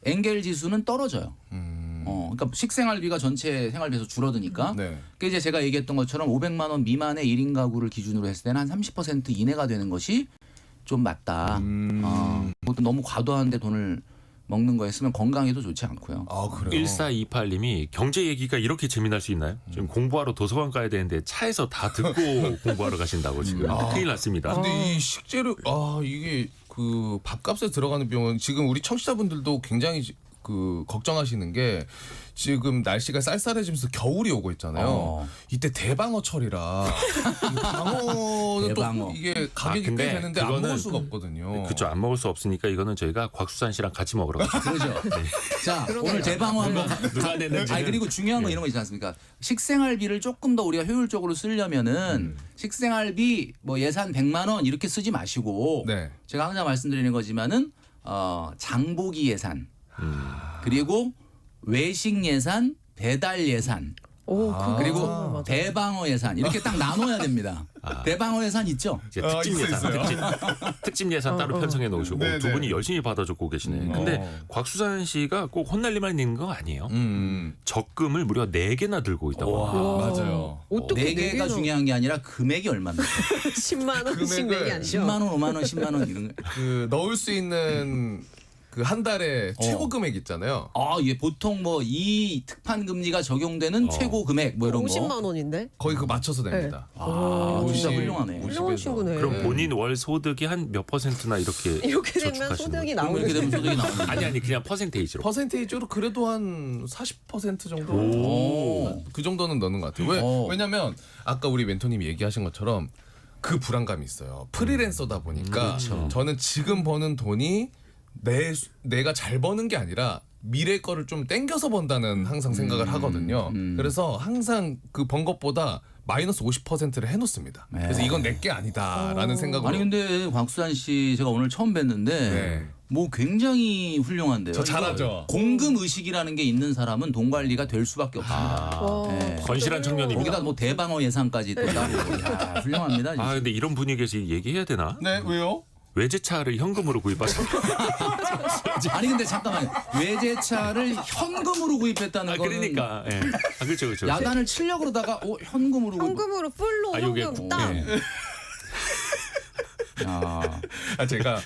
엥겔 지수는 떨어져요. 그러니까 식생활비가 전체 생활비에서 줄어드니까. 네. 그러니까 이제 제가 얘기했던 것처럼 500만 원 미만의 1인 가구를 기준으로 했을 때는 한 30% 이내가 되는 것이 좀 맞다. 그것도 너무 과도한데 돈을 먹는 거였으면 건강에도 좋지 않고요. 아 그래요? 1428님이 경제 얘기가 이렇게 재미날 수 있나요? 지금 공부하러 도서관 가야 되는데 차에서 다 듣고 공부하러 가신다고 지금 큰일 났습니다. 근데 이 식재료 이게 그 밥값에 들어가는 비용은 지금 우리 청취자분들도 굉장히 그 걱정하시는 게 지금 날씨가 쌀쌀해지면서 겨울이 오고 있잖아요. 이때 대방어철이라 이 방어는 대방어. 또 이게 가격이 꽤 근데 되는데 안 그거는 먹을 수가 없거든요. 그렇죠. 안 먹을 수 없으니까 이거는 저희가 곽수산 씨랑 같이 먹으러 가죠. 그렇죠. 자, 오늘 대방어 한번 누가 냈는지. 그리고 중요한 거 이런 거 있지 않습니까? 식생활비를 조금 더 우리가 효율적으로 쓰려면은 식생활비 뭐 예산 100만 원 이렇게 쓰지 마시고 네. 제가 항상 말씀드리는 거지만은 장보기 예산 그리고 외식 예산, 배달 예산 그리고 맞아. 대방어 예산 이렇게 딱 나눠야 됩니다. 대방어 예산 있죠? 이제 특집 있어요, 예산, 있어요. 특집 예산 따로 편성해 놓으시고 네, 두 네. 분이 열심히 받아 적고 계시네. 근데 곽수산 씨가 꼭 혼날 일만 있는 거 아니에요. 적금을 무려 4개나 들고 있다고. 합니다. 맞아요. 어떻게 4개가 중요한 게 아니라 금액이 얼마입니까? 10만 원씩 금액을 내기 아니죠? 10만 원, 5만 원, 10만 원 이런 거. 그 넣을 수 있는 그 한 달에 최고 금액 있잖아요. 예, 보통 뭐 이 특판 금리가 적용되는 최고 금액 뭐 이런 거. 50만 원인데? 거의 그거 맞춰서 냅니다. 진짜 50, 훌륭하네. 훌륭한 50에서. 친구네. 그럼 본인 월 소득이 한 몇 %나 이렇게 이렇게 되면 저축하시는 소득이 거예요? 그럼 이렇게 되면 나오는 소득이 나오는 아니 그냥 퍼센테이지로. 퍼센테이지로 그래도 한 40% 정도 오. 그 정도는 넣는 것 같아요. 왜냐면 아까 우리 멘토님이 얘기하신 것처럼 그 불안감이 있어요. 프리랜서다 보니까 저는 지금 버는 돈이 내가 잘 버는 게 아니라 미래 거를 좀 땡겨서 번다는 항상 생각을 하거든요. 그래서 항상 그 번 것보다 마이너스 50%를 해놓습니다. 그래서 이건 내 게 아니다라는 생각으로. 아니 근데 곽수환 씨 제가 오늘 처음 뵀는데 네. 뭐 굉장히 훌륭한데요. 저 잘하죠? 공금 의식이라는 게 있는 사람은 돈 관리가 될 수밖에 없습니다. 네. 건실한 청년입니다. 거기다 뭐 대방어 예산까지 또 따로. 야, 훌륭합니다. 진짜. 근데 이런 분위기에서 얘기해야 되나? 네, 왜요? 외제차를 현금으로 구입하셨나요? 아니 근데 잠깐만요. 외제차를 현금으로 구입했다는 거는 그러니까. 예. 그렇죠. 야단을 치려고 그러다가 현금으로 현금으로 풀로 요게 현금 땅. 제가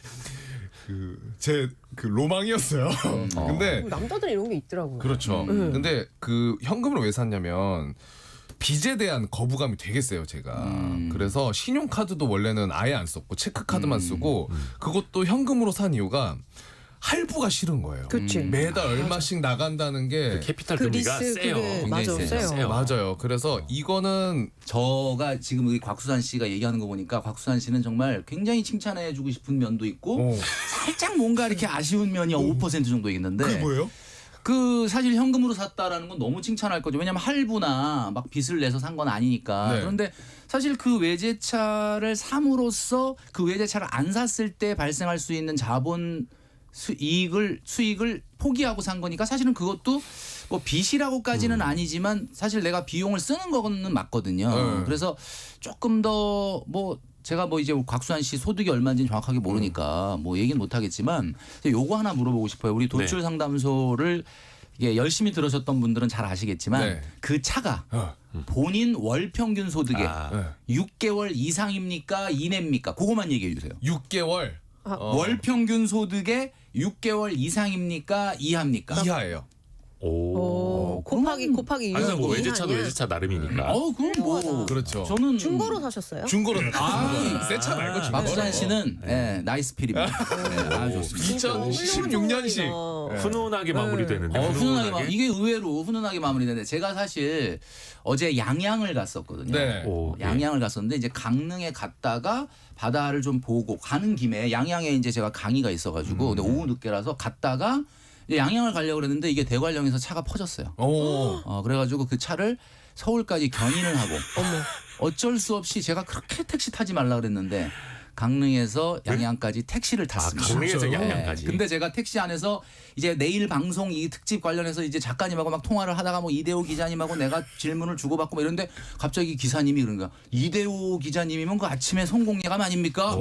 제 로망이었어요. 근데 남자들 이런 게 있더라고요. 그렇죠. 근데 그 현금을 왜 샀냐면 빚에 대한 거부감이 되게 세요, 제가. 그래서 신용카드도 원래는 아예 안 썼고 체크카드만 쓰고 그것도 현금으로 산 이유가 할부가 싫은 거예요. 그치. 매달 얼마씩 나간다는 게 캐피탈 그 금리가 리스 세요. 그게 맞아 굉장히 세요. 세요. 맞아요. 그래서 이거는 저가 지금 우리 곽수산 씨가 얘기하는 거 보니까 곽수산 씨는 정말 굉장히 칭찬해주고 싶은 면도 있고 살짝 뭔가 이렇게 아쉬운 면이 5% 정도 있는데 그게 뭐예요? 그 사실 현금으로 샀다라는 건 너무 칭찬할 거죠. 왜냐하면 할부나 막 빚을 내서 산 건 아니니까. 네. 그런데 사실 그 외제차를 삼으로써 그 외제차를 안 샀을 때 발생할 수 있는 자본 수익을 포기하고 산 거니까 사실은 그것도 뭐 빚이라고까지는 아니지만 사실 내가 비용을 쓰는 거는 맞거든요. 네. 그래서 조금 더 뭐 제가 뭐 이제 곽수환 씨 소득이 얼마인지 정확하게 모르니까 뭐 얘기는 못 하겠지만 요거 하나 물어보고 싶어요. 우리 도출 네. 상담소를 이게 열심히 들으셨던 분들은 잘 아시겠지만 네. 그 차가 본인 월 평균 소득의 아. 6개월 이상입니까 이내입니까? 그거만 얘기해 주세요. 6개월 월 평균 소득의 6개월 이상입니까 이하입니까? 이하예요. 오, 곱하기 아니, 뭐 6 외제차도 외제차 나름이니까. 그럼 뭐 그렇죠. 저는 중고로 사셨어요? 중고로 새차 말고 중고로. 박수환 씨는 나이스 필입니다. 네, 아주 좋습니다. 2016년식. 훈훈하게 마무리되는데. 훈훈하게 이게 의외로 훈훈하게 마무리되는데 제가 사실 어제 양양을 갔었거든요. 네. 오, 예. 양양을 갔었는데 이제 강릉에 갔다가 바다를 좀 보고 가는 김에 양양에 이제 제가 강의가 있어가지고 근데 오후 늦게라서 갔다가 이제 양양을 가려고 그랬는데 이게 대관령에서 차가 퍼졌어요. 오. 그래가지고 그 차를 서울까지 견인을 하고 어쩔 수 없이 제가 그렇게 택시 타지 말라 그랬는데 강릉에서 양양까지 택시를 탔습니다. 강릉에서 양양까지. 근데 제가 택시 안에서 이제 내일 방송 이 특집 관련해서 이제 작가님하고 막 통화를 하다가 뭐 이대호 기자님하고 내가 질문을 주고받고 뭐 이런데 갑자기 기사님이 그런 거야. 이대호 기자님이면 그 아침에 성공예감 아닙니까?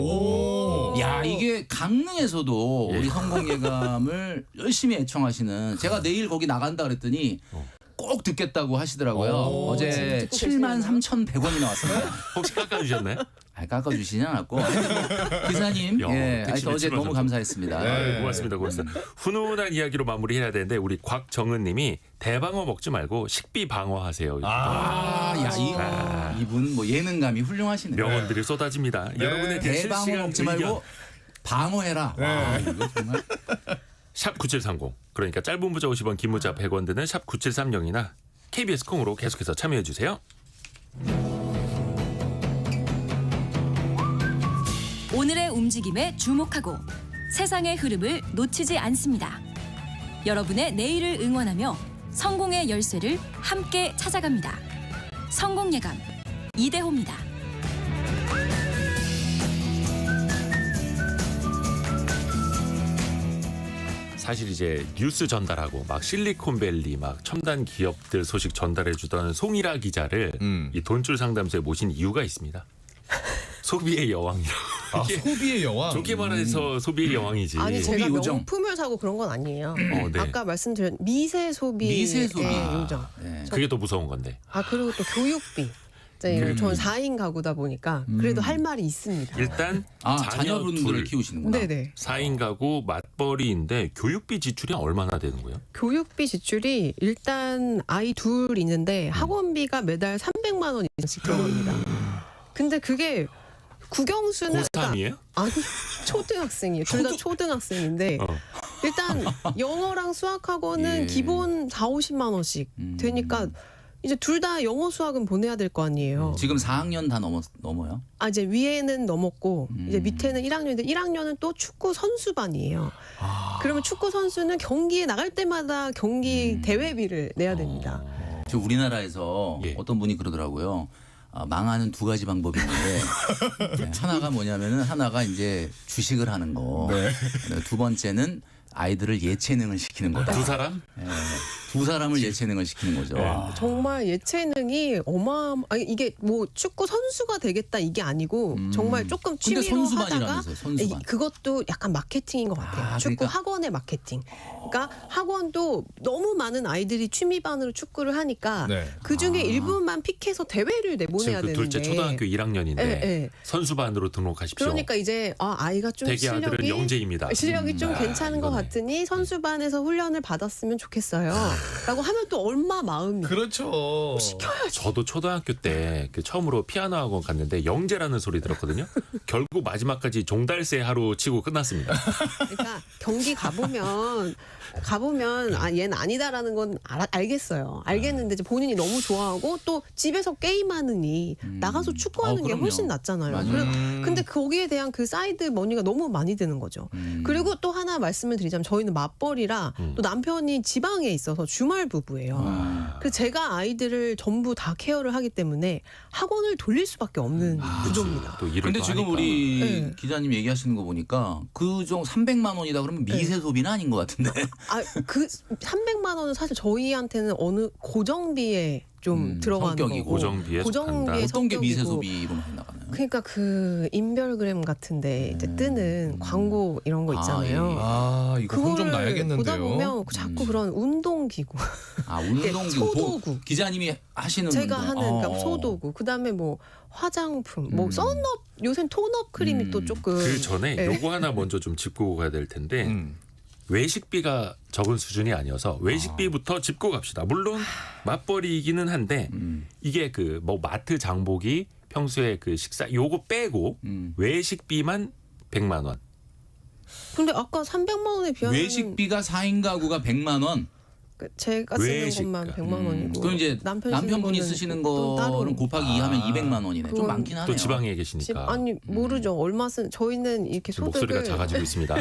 야 이게 강릉에서도 우리 성공예감을 열심히 애청하시는 제가 내일 거기 나간다 그랬더니 꼭 듣겠다고 하시더라고요. 어제 지금 듣고 73,100원이 나왔습니다. 혹시 깎아주셨나요? 깎아주시진 않았고 기사님 야, 예, 택시 어제 매출만 너무 감사했습니다. 네, 고맙습니다. 고맙습니다. 훈훈한 이야기로 마무리해야 되는데 우리 곽정은님이 대방어 먹지 말고 식비 방어하세요. 이분 뭐 예능감이 훌륭하시네요. 명언들이 쏟아집니다. 여러분의 대방어 실시간 먹지 의견. 말고 방어해라. 와, 이거 정말 샵 9730 그러니까 짧은 문자 50원 긴 문자 100원 드는 샵 9730이나 KBS 콩으로 계속해서 참여해 주세요. 오늘의 움직임에 주목하고 세상의 흐름을 놓치지 않습니다. 여러분의 내일을 응원하며 성공의 열쇠를 함께 찾아갑니다. 성공예감 이대호입니다. 사실 이제 뉴스 전달하고 막 실리콘밸리 막 첨단 기업들 소식 전달해 주던 송일아 기자를 이 돈줄 상담소에 모신 이유가 있습니다. 소비의 여왕이라고. 소비의 여왕. 좋게 말해서 소비의 여왕이지. 아니 소비 제가 요정. 명품을 사고 그런 건 아니에요. 네. 아까 말씀드린 미세 소비의 요정. 네. 그게 더 무서운 건데. 그리고 또 교육비. 저는 4인 가구다 보니까 그래도 할 말이 있습니다. 일단 자녀분들을 둘, 키우시는구나. 네네. 4인 가구 맞벌이인데 교육비 지출이 얼마나 되는 거예요? 교육비 지출이 일단 아이 둘 있는데 학원비가 매달 300만 원 이상씩 들어갑니다. 근데 그게 국영수는 고3이에요? 아니 초등학생이에요. 둘 다 초등학생인데 일단 영어랑 수학학원은 예. 기본 4, 50만 원씩 되니까 이제 둘 다 영어 수학은 보내야 될 거 아니에요. 지금 4학년 다 넘어요? 이제 위에는 넘었고 이제 밑에는 1학년인데 1학년은 또 축구 선수반이에요. 그러면 축구 선수는 경기에 나갈 때마다 경기 대회비를 내야 됩니다. 지금 우리나라에서 예. 어떤 분이 그러더라고요. 망하는 두 가지 방법이 있는데 네, 하나가 뭐냐면은 하나가 이제 주식을 하는 거. 두 번째는 아이들을 예체능을 시키는 거다. 두 사람? 네, 두 사람을 예체능을 시키는 거죠. 정말 예체능이 아니 이게 뭐 축구 선수가 되겠다 이게 아니고 정말 조금 근데 취미로 하다가 선수반이라면서요, 선수반. 그것도 약간 마케팅인 것 같아요. 축구 그러니까. 학원의 마케팅. 그러니까 학원도 너무 많은 아이들이 취미반으로 축구를 하니까 네. 그 중에 일부만 픽해서 대회를 내보내야 지금 그 되는데. 둘째 초등학교 1학년인데 예. 선수반으로 등록하십시오. 그러니까 이제 아이가 좀 대개 아들은 실력이 영재입니다. 실력이 좀 괜찮은 것 이거네. 같으니 선수반에서 훈련을 받았으면 좋겠어요. 라고 하면 또 얼마 마음이 그렇죠. 저도 초등학교 때 그 처음으로 피아노 학원 갔는데 영재라는 소리 들었거든요. 결국 마지막까지 종달새 하루 치고 끝났습니다. 그러니까 경기 가보면 아 얘는 아니다라는 건 알겠어요. 알겠는데 이제 본인이 너무 좋아하고 또 집에서 게임하느니 나가서 축구하는 게 그럼요. 훨씬 낫잖아요. 맞아요. 근데 거기에 대한 그 사이드 머니가 너무 많이 드는 거죠. 그리고 또 하나 말씀을 드리자면 저희는 맞벌이라 또 남편이 지방에 있어서 주말 부부예요. 그래서 제가 아이들을 전부 다 케어를 하기 때문에 학원을 돌릴 수밖에 없는 구조입니다. 또 일을 근데 또 지금 하니까. 우리 네. 기자님 얘기하시는 거 보니까 그중 300만 원이다 그러면 미세 소비는 아닌 것 같은데. 그 300만 원은 사실 저희한테는 어느 고정비에 좀 들어가는 성격이고. 거고 고정비에 속한다. 어떤 게 미세 성격이고. 소비로 많이 나가나요? 그러니까 그 인별그램 같은데 이제 뜨는 광고 이런 거 있잖아요. 아 이거 혼 좀 그거를 나야겠는데요. 보다 보면 자꾸 그런 운동기구 운동기구 소도구. 기자님이 하시는 제가 운동. 하는 그러니까 소도구 그다음에 뭐 화장품 뭐 선업 요새 톤업 크림이 또 조금 그 전에 네. 요거 하나 먼저 좀 짚고 가야 될 텐데 외식비가 적은 수준이 아니어서 외식비부터 짚고 갑시다. 물론 맞벌이이기는 한데 이게 그 뭐 마트 장보기 평소에 그 식사 요거 빼고 외식비만 100만 원. 근데 아까 300만 원에 비하면 외식비가 4인 가구가 100만 원. 제가 쓰는 외식가. 것만 100만 원이고 그럼 이제 남편분이 쓰시는 거는 곱하기 2 하면 200만 원이네. 좀 그건 많긴 하네요. 또 지방에 집 계시니까 아니 모르죠 얼마 쓴 저희는 이렇게 목소리가 소득을 작아지고 있습니다.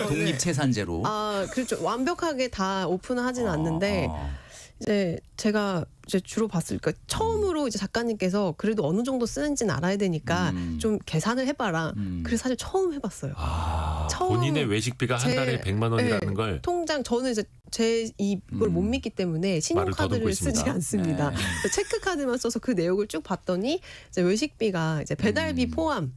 독립채산제로. 아 그렇죠 완벽하게 다 오픈을 하진 않는데 이제 제가 이제 주로 봤으니까 처음으로 이제 작가님께서 그래도 어느 정도 쓰는지는 알아야 되니까 좀 계산을 해봐라. 그래서 사실 처음 해봤어요. 처음 본인의 외식비가 한 제- 달에 100만 원이라는 네, 걸 통장 저는 이제 제 이걸 못 믿기 때문에 말을 더듬고 신용카드를 쓰지 있습니다. 않습니다. 네. 그래서 체크카드만 써서 그 내역을 쭉 봤더니 이제 외식비가 이제 배달비 포함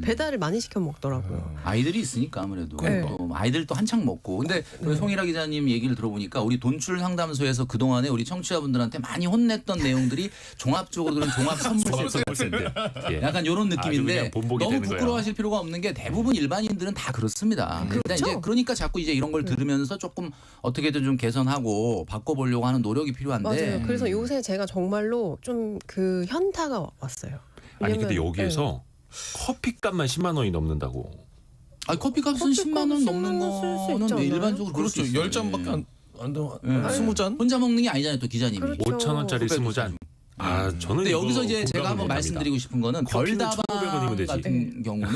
배달을 많이 시켜 먹더라고요. 아이들이 있으니까 아무래도 네. 또 아이들 또 한창 먹고 근데 우리 송일아 기자님 얘기를 들어보니까 우리 돈출 상담소에서 그동안에 우리 청취자분들한테 많이 혼냈던 내용들이 종합적으로 그런 종합 선물 세트 예. 약간 이런 아주 느낌인데 그냥 본보기 너무 되는 거예요. 부끄러워하실 필요가 없는 게 대부분 일반인들은 다 그렇습니다. 근데 이제 그러니까 자꾸 이제 이런 걸 들으면서 조금 어떻게든 좀 개선하고 바꿔보려고 하는 노력이 필요한데 맞아요. 그래서 요새 제가 정말로 좀 그 현타가 왔어요. 아니 근데 왜냐면- 여기에서 커피값만 10만 원이 넘는다고. 커피값은 커피값은 10만 원 10만 넘는 원 쓸수 거는 있지 뭐 않아요? 일반적으로 그럴 수 그렇죠. 있어요. 10잔밖에 안 돼. 네. 20잔? 혼자 먹는 게 아니잖아요, 또 기자님이. 그렇죠. 5천 원짜리 20잔. 아 저는 근데 이거 여기서 이제 제가 공감이 한번 됩니다. 말씀드리고 싶은 거는 커피는 별다방 1,500원이면 되지. 같은 경우는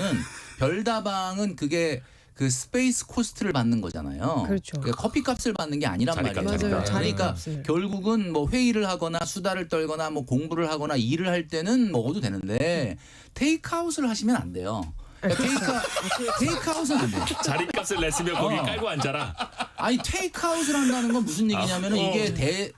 별다방은 그게 그 스페이스 코스트를 받는 거잖아요. 그렇죠. 그러니까 커피값을 받는 게 아니란 자리값, 말이에요. 자리값. 그러니까 자리값을. 결국은 뭐 회의를 하거나 수다를 떨거나 뭐 공부를 하거나 일을 할 때는 먹어도 되는데 테이크아웃을 하시면 안 돼요. 그러니까 테이크아웃은 안 돼요. 자리값을 냈으면 거기 깔고 앉아라. 아니 테이크아웃을 한다는 건 무슨 얘기냐면은 이게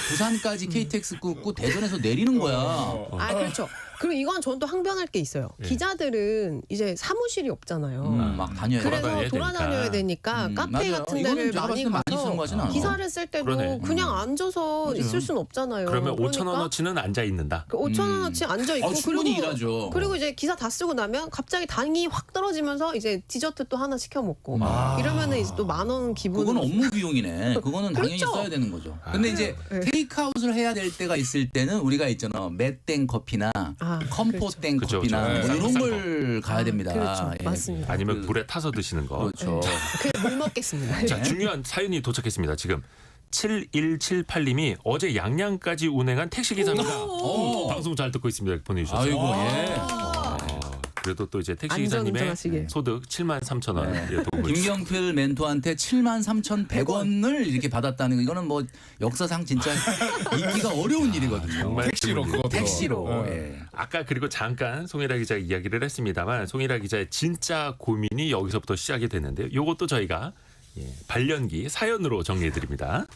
부산까지 KTX 끊고 대전에서 내리는 거야. 아 그렇죠. 그리고 이건 저는 또 항변할 게 있어요. 예. 기자들은 이제 사무실이 없잖아요. 막 다녀요. 그래서 돌아다녀야 돌아다녀야 되니까 카페 맞아요. 같은 이거는 데를 제가 봤을 많이 때 많이 쓰는 거 하진 가서 않아. 기사를 쓸 때도 그러네. 그냥 앉아서 맞아요. 있을 수는 없잖아요. 그러면 5천 그러니까 원어치는 앉아 있는다. 그 5천 원어치 앉아 있고 충분히 일하죠. 그리고 이제 기사 다 쓰고 나면 갑자기 당이 확 떨어지면서 이제 디저트 또 하나 시켜 먹고 이러면은 이제 또 10,000원 기분. 그거는 업무 비용이네. 그거는 당연히 그렇죠. 써야 되는 거죠. 근데 이제 테이크아웃을 해야 될 때가 있을 때는 우리가 있잖아. 맷땡 커피나 컴포땡 그렇죠. 커피나 그렇죠. 뭐 이런 싼 걸 가야 됩니다. 그렇죠. 예. 맞습니다. 아니면 물에 타서 드시는 거. 그렇죠. 그냥 물 먹겠습니다. 자 중요한 사연이 도착했습니다. 지금 7178님이 어제 양양까지 운행한 택시기사입니다. 방송 잘 듣고 있습니다. 보내주셨어요. 아이고 예. 그래도 또 이제 안전 택시기사님의 운전하시길. 소득 73,000원 예, 도움을 김경필 멘토한테 73,100원을 이렇게 받았다는 거 이거는 뭐 역사상 진짜 잊기가 어려운 일이거든요. 정말 택시로 드문 일. 그것도. 택시로. 예. 아까 그리고 잠깐 송일아 기자 이야기를 했습니다만 송일아 기자의 진짜 고민이 여기서부터 시작이 됐는데요. 이것도 저희가 발연기 사연으로 정리해 드립니다.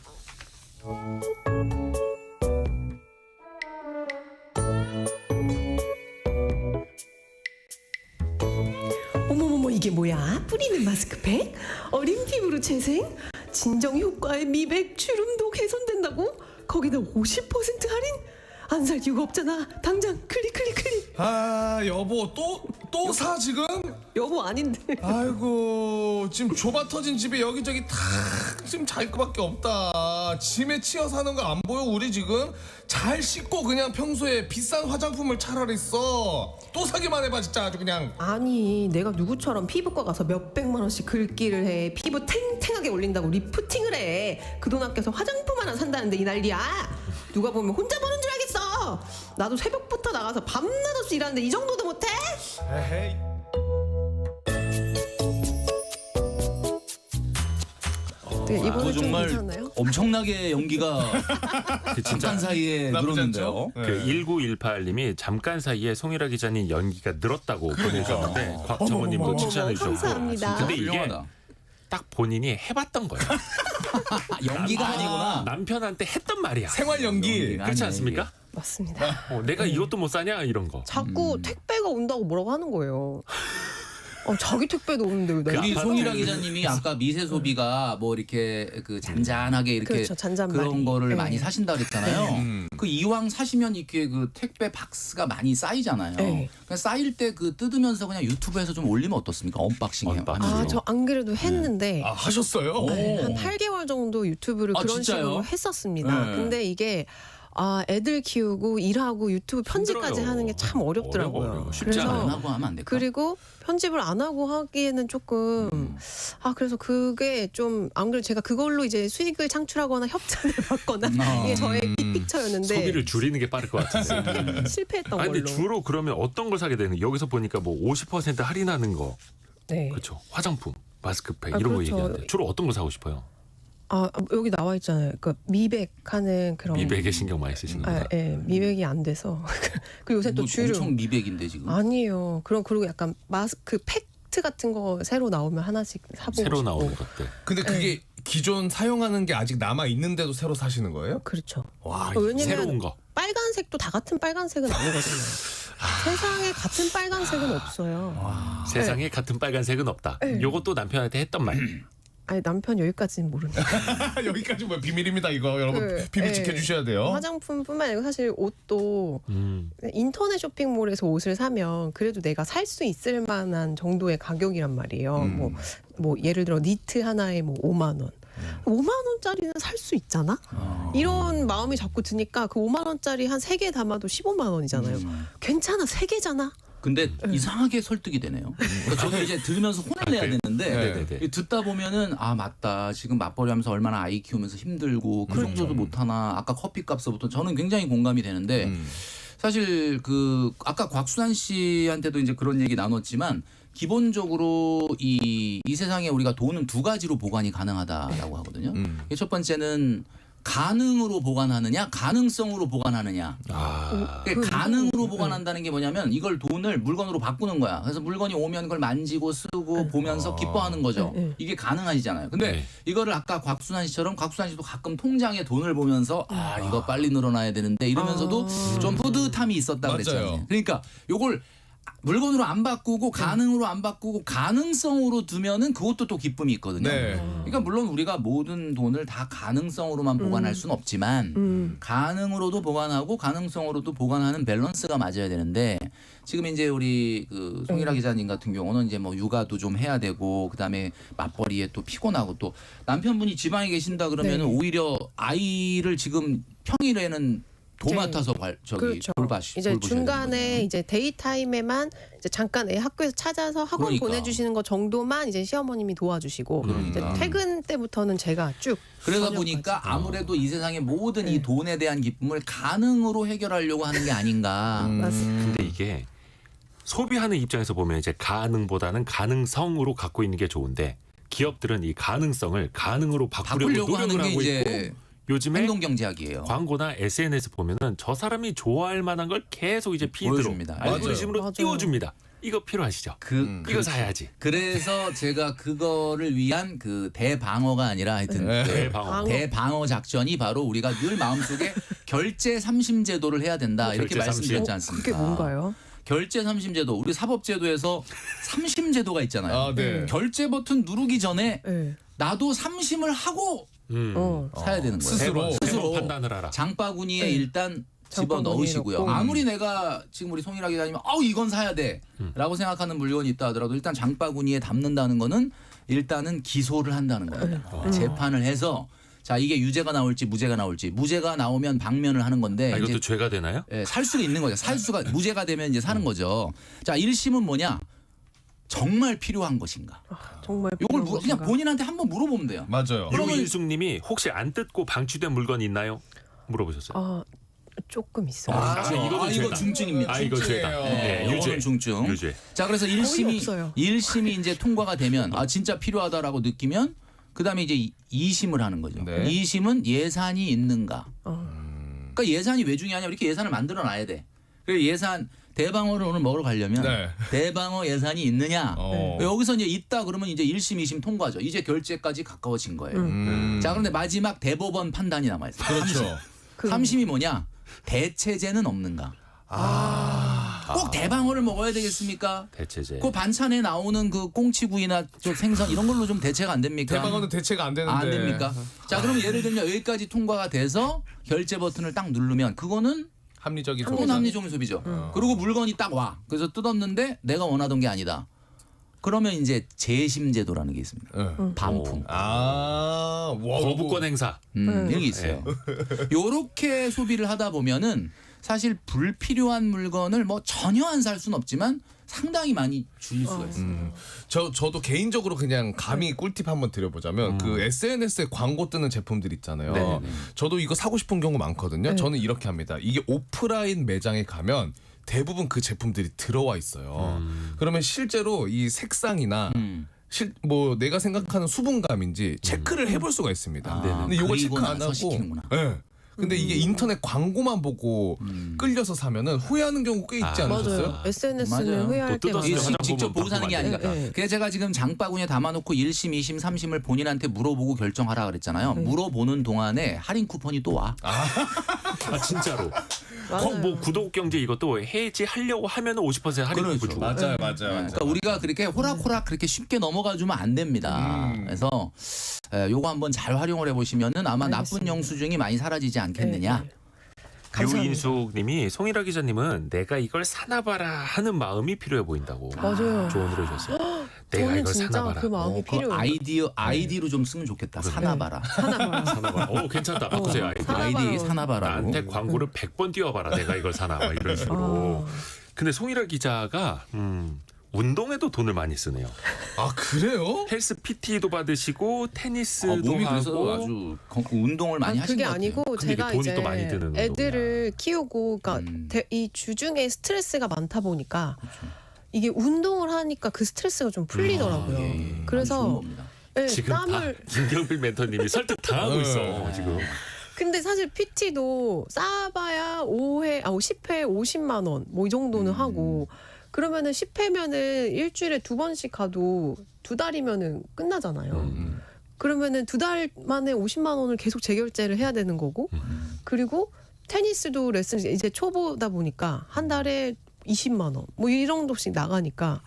어머머머 이게 뭐야? 뿌리는 마스크팩? 어린 피부로 재생? 진정 효과에 미백, 주름도 개선된다고? 거기다 50% 할인? 안 살 이유가 없잖아. 당장 클릭. 아 여보 또 사 지금? 여보 아닌데. 아이고 지금 좁아 터진 집에 여기저기 다 지금 자기 거밖에 없다. 짐에 치여 사는 거 안 보여 우리 지금? 잘 씻고 그냥 평소에 비싼 화장품을 차라리 써. 또 사기만 해봐 진짜 아주 그냥. 아니 내가 누구처럼 피부과 가서 몇백만 원씩 긁기를 해. 피부 탱탱하게 올린다고 리프팅을 해. 그 돈 아껴서 화장품 하나 산다는데 이 난리야. 누가 보면 혼자 버는 줄 알겠어. 나도 새벽부터 나가서 밤낮 없이 일하는데 이 정도도 못해? 에헤이. 네, 이번에 그거 좀 정말 괜찮나요? 엄청나게 연기가 그 진짜 잠깐 사이에 나쁘지 늘었는데요. 않죠? 그 1918님이 잠깐 사이에 송일아 기자님 연기가 늘었다고 보내주셨는데 곽정호님도 칭찬해 주셨고. 감사합니다. 근데 이게 훌륭하다. 딱 본인이 해봤던 거예요. 연기가 아니구나. 남편한테 했던 말이야. 생활 연기. 연기가 그렇지 아니네, 않습니까? 맞습니다. 내가 이것도 못 사냐 이런 거. 자꾸 택배가 온다고 뭐라고 하는 거예요. 자기 택배도 오는데 왜 내가? 우리 아파트- 송일아 기자님이 아까 미세 소비가 뭐 이렇게 그 잔잔하게 이렇게 그렇죠, 잔잔바리. 그런 거를 네. 많이 사신다 그랬잖아요. 그 이왕 사시면 이렇게 그 택배 박스가 많이 쌓이잖아요. 네. 그러니까 쌓일 때 그 뜯으면서 그냥 유튜브에서 좀 올리면 어떻습니까? 언박싱 언박싱. 하면서. 저 안 그래도 했는데 아 하셨어요? 네, 한 8개월 정도 유튜브를 아, 그런 진짜요? 식으로 했었습니다. 네. 근데 이게 애들 키우고 일하고 유튜브 편집까지 힘들어요. 하는 게 참 어렵더라고요. 어려워. 쉽지 그래서 않아요. 안 하고 하면 안 될까? 그리고 편집을 안 하고 하기에는 조금 그래서 그게 좀 안 그래도 제가 그걸로 이제 수익을 창출하거나 협찬을 받거나 이게 저의 빅픽처였는데 소비를 줄이는 게 빠를 것 같은데. 실패했던 아니, 걸로. 근데 주로 그러면 어떤 걸 사게 되는? 여기서 보니까 뭐 50% 할인하는 거, 네. 그렇죠? 화장품, 마스크팩 아, 이런 그렇죠. 거 얘기하는데 주로 어떤 거 사고 싶어요? 여기 나와 있잖아요. 그러니까 미백하는 그런. 미백에 신경 많이 쓰시는 거다. 미백이 안 돼서. 그리고 요새 또 뭐 주름. 엄청 미백인데 지금. 아니에요. 그리고 약간 마스크 팩트 같은 거 새로 나오면 하나씩 사보고 새로 싶고. 나오는 것들. 근데 그게 기존 사용하는 게 아직 남아 있는데도 새로 사시는 거예요? 그렇죠. 와 왜냐면 새로운 거. 빨간색도 다 같은 빨간색은 아니거든요. 세상에 같은 빨간색은 없어요. 세상에 같은 빨간색은 없다. 요것도 남편한테 했던 말. 아니 남편 여기까지는 모르는데. 여기까지 뭐 비밀입니다 이거 여러분 비밀 지켜주셔야 돼요. 화장품뿐만 아니고 사실 옷도 음. 인터넷 쇼핑몰에서 옷을 사면 그래도 내가 살 수 있을 만한 정도의 가격이란 말이에요. 뭐 예를 들어 니트 하나에 뭐 5만 원. 5만 원짜리는 살 수 있잖아. 이런 마음이 자꾸 드니까 그 5만 원짜리 한 3개 담아도 15만 원이잖아요. 괜찮아 3개잖아. 근데 이상하게 설득이 되네요. 그러니까 저도 이제 들으면서 혼을 내야 되는데 네네네. 이 듣다 보면은 맞다. 지금 맞벌이 하면서 얼마나 아이 키우면서 힘들고 그 정도도 못하나. 아까 커피값부터 저는 굉장히 공감이 되는데 사실 그 아까 곽수산 씨한테도 이제 그런 얘기 나눴지만 기본적으로 이 세상에 우리가 돈은 두 가지로 보관이 가능하다라고 하거든요. 이게 첫 번째는 가능으로 보관하느냐, 가능성으로 보관하느냐. 가능으로 보관한다는 게 뭐냐면 이걸 돈을 물건으로 바꾸는 거야. 그래서 물건이 오면 그걸 만지고 쓰고 보면서 기뻐하는 거죠. 이게 가능하시잖아요. 근데 네. 이거를 아까 곽수산 씨처럼 곽수산 씨도 가끔 통장에 돈을 보면서 이거 빨리 늘어나야 되는데 이러면서도 좀 뿌듯함이 있었다 맞아요. 그랬잖아요. 그러니까 요걸 물건으로 안 바꾸고 가능으로 안 바꾸고 가능성으로 두면은 그것도 또 기쁨이 있거든요. 네. 그러니까 물론 우리가 모든 돈을 다 가능성으로만 보관할 수는 없지만 가능으로도 보관하고 가능성으로도 보관하는 밸런스가 맞아야 되는데 지금 이제 우리 그 송일아 기자님 같은 경우는 이제 뭐 육아도 좀 해야 되고 그다음에 맞벌이에 또 피곤하고 또 남편분이 지방에 계신다 그러면은 오히려 아이를 지금 평일에는 도맡아서 그렇죠. 돌보셔야 이제 되는 중간에 거잖아요. 이제 데이 타임에만 이제 잠깐 애 학교에서 찾아서 학원 그러니까. 보내주시는 거 정도만 이제 시어머님이 도와주시고 그러니까. 이제 퇴근 때부터는 제가 쭉. 그러다 저녁까지. 보니까 아무래도 이 세상의 모든 이 돈에 대한 기쁨을 가능으로 해결하려고 하는 게 아닌가. 맞습니다. 근데 이게 소비하는 입장에서 보면 이제 가능보다는 가능성으로 갖고 있는 게 좋은데 기업들은 이 가능성을 가능으로 바꾸려고 바꾸려고 하는 노력을 게 하고 이제 있고 요즘에 행동 경제학이에요. 광고나 SNS 보면은 저 사람이 좋아할 만한 걸 계속 이제 피드로 보여줍니다. 알고리즘으로 맞아요. 띄워줍니다. 이거 필요하시죠? 이거 사야지. 그래서 제가 그거를 위한 그 대방어가 아니라 하여튼 그 대방어. 대방어 작전이 바로 우리가 늘 마음속에 결제 삼심제도를 해야 된다 이렇게 결제 말씀드렸지 삼심. 않습니까? 그게 뭔가요? 결제 삼심제도 우리 사법제도에서 삼심제도가 있잖아요. 아, 네. 결제 버튼 누르기 전에 네. 나도 삼심을 하고 음. 어. 사야 되는 거예요. 스스로. 대법 스스로 판단을 하라. 장바구니에 일단 집어 넣으시고요. 장바구니에 넣고. 아무리 내가 지금 우리 송일아 기자님 이건 사야 돼라고 생각하는 물건이 있다 하더라도 일단 장바구니에 담는다는 거는 일단은 기소를 한다는 거예요. 재판을 해서 자 이게 유죄가 나올지 무죄가 나올지 무죄가 나오면 방면을 하는 건데 이것도 이제 죄가 되나요? 살 수가 있는 거죠. 살 수가 무죄가 되면 이제 사는 거죠. 자 1심은 뭐냐? 정말 필요한 것인가? 정말 이걸 필요한 그냥 것인가? 본인한테 한번 물어보면 돼요. 맞아요. 유인숙님이 혹시 안 뜯고 방치된 물건 있나요? 물어보셨어요. 조금 있어요. 이거는 이거 죄다. 중증입니다. 이거 죄다. 네, 유죄. 이거는 중증. 유죄. 자 그래서 거의 1심이 없어요. 1심이 이제 통과가 되면 진짜 필요하다라고 느끼면 그다음에 이제 2심을 하는 거죠. 네. 2심은 예산이 있는가? 그러니까 예산이 왜 중요하냐? 이렇게 예산을 만들어 놔야 돼. 그래서 예산 대방어를 오늘 먹으러 가려면 네. 대방어 예산이 있느냐? 어. 여기서 이제 있다 그러면 이제 1심, 2심 통과죠. 이제 결재까지 가까워진 거예요. 자 그런데 마지막 대법원 판단이 남아 있어요. 그렇죠. 3심이 뭐냐? 대체제는 없는가? 꼭 대방어를 먹어야 되겠습니까? 대체제. 그 반찬에 나오는 그 꽁치구이나 저 생선 이런 걸로 좀 대체가 안 됩니까? 대방어는 대체가 안 되는데. 안 됩니까? 자 그러면 예를 들면 여기까지 통과가 돼서 결제 버튼을 딱 누르면 그거는 합리적인 그건 소비자. 합리적인 소비죠. 그리고 물건이 딱 와. 그래서 뜯었는데 내가 원하던 게 아니다. 그러면 이제 재심 제도라는 게 있습니다. 반품. 와. 거부권 행사. 이런 게 있어요. 요렇게 소비를 하다 보면은 사실 불필요한 물건을 뭐 전혀 안 살 수는 없지만 상당히 많이 줄일 수가 있어요. 저도 개인적으로 그냥 감히 꿀팁 한번 드려보자면 그 SNS에 광고 뜨는 제품들 있잖아요. 네네네. 저도 이거 사고 싶은 경우 많거든요. 저는 이렇게 합니다. 이게 오프라인 매장에 가면 대부분 그 제품들이 들어와 있어요. 그러면 실제로 이 색상이나 뭐 내가 생각하는 수분감인지 체크를 해볼 수가 있습니다. 근데 이거 체크 그리고 안 나서 하고 시키는구나. 네. 근데 이게 인터넷 광고만 보고 끌려서 사면은 후회하는 경우 꽤 있지 않으셨어요? 맞아요. SNS는 맞아요. 후회할 또 게 뜯었어요. 많아요. 화장품은 직접 보고 사는 게 아니니까. 네, 네. 그래서 제가 지금 장바구니에 담아놓고 1심, 2심, 3심을 본인한테 물어보고 결정하라 그랬잖아요. 물어보는 동안에 할인 쿠폰이 또 와. 진짜로. 맞아요. 뭐 구독 경제 이것도 해지하려고 하면은 50% 할인 쿠폰 그렇죠. 주고. 맞아요. 그러니까 우리가 그렇게 호락호락 그렇게 쉽게 넘어가 주면 안 됩니다. 그래서 요거 한번 잘 활용을 해보시면은 아마 나쁜 알겠습니다. 영수증이 많이 사라지지 않겠느냐. 네, 네. 감사합니다. 유인숙님이 송일아 기자님은 내가 이걸 사나봐라 하는 마음이 필요해 보인다고 맞아요. 조언을 해주셨어요. 내가 저는 이걸 진짜 사나봐라. 그 마음이 그 필요해요. 아이디로 좀 쓰면 좋겠다. 사나봐라. 하나만. 사나봐라. 괜찮다. 바꾸세요 아이디. 아이디 사나봐라고. 나한테 광고를 100번 띄워봐라. 내가 이걸 사나 봐 이런 식으로. 근데 송일아 기자가 운동에도 돈을 많이 쓰네요. 아 그래요? 헬스 PT도 받으시고 테니스도 몸이 하고. 그래서 아주 운동을 많이 하신 그게 것 같아요. 아니고 근데 제가 이게 돈이 이제 또 많이 드는 운동이야. 애들을 키우고 그러니까 이 주중에 스트레스가 많다 보니까 이게 운동을 하니까 그 스트레스가 좀 풀리더라고요. 예, 예. 좋은 그래서 겁니다. 네, 지금 땀을 김경필 멘토님이 설득 당하고 있어 지금. 근데 사실 PT도 싸봐야 10회 50만 원 뭐 이 정도는 하고 그러면은 10회면은 일주일에 2번씩 가도 2달이면은 끝나잖아요. 그러면은 2달 만에 50만 원을 계속 재결제를 해야 되는 거고 그리고 테니스도 레슨 이제 초보다 보니까 한 달에 20만 원 뭐 이 정도씩 나가니까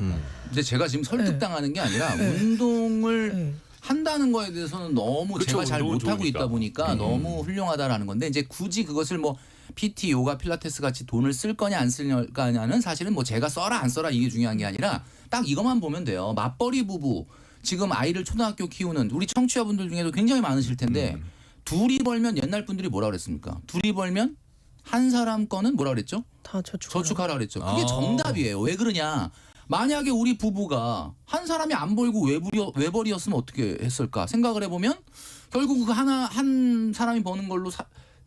근데 제가 지금 설득당하는 게 아니라 운동을 네. 한다는 거에 대해서는 너무 그쵸, 제가 잘 운동은 못하고 좋으니까. 있다 보니까 너무 훌륭하다라는 건데 이제 굳이 그것을 뭐 PT, 요가, 필라테스 같이 돈을 쓸 거냐 안 쓸 거냐는 사실은 뭐 제가 써라 안 써라 이게 중요한 게 아니라 딱 이것만 보면 돼요. 맞벌이 부부 지금 아이를 초등학교 키우는 우리 청취자분들 중에도 굉장히 많으실 텐데 둘이 벌면 옛날 분들이 뭐라 그랬습니까? 둘이 벌면 한 사람 거는 뭐라 그랬죠? 다 저축하라 그랬죠. 그게 정답이에요. 왜 그러냐? 만약에 우리 부부가 한 사람이 안 벌고 외벌이였으면 어떻게 했을까 생각을 해보면 결국 그 한 사람이 버는 걸로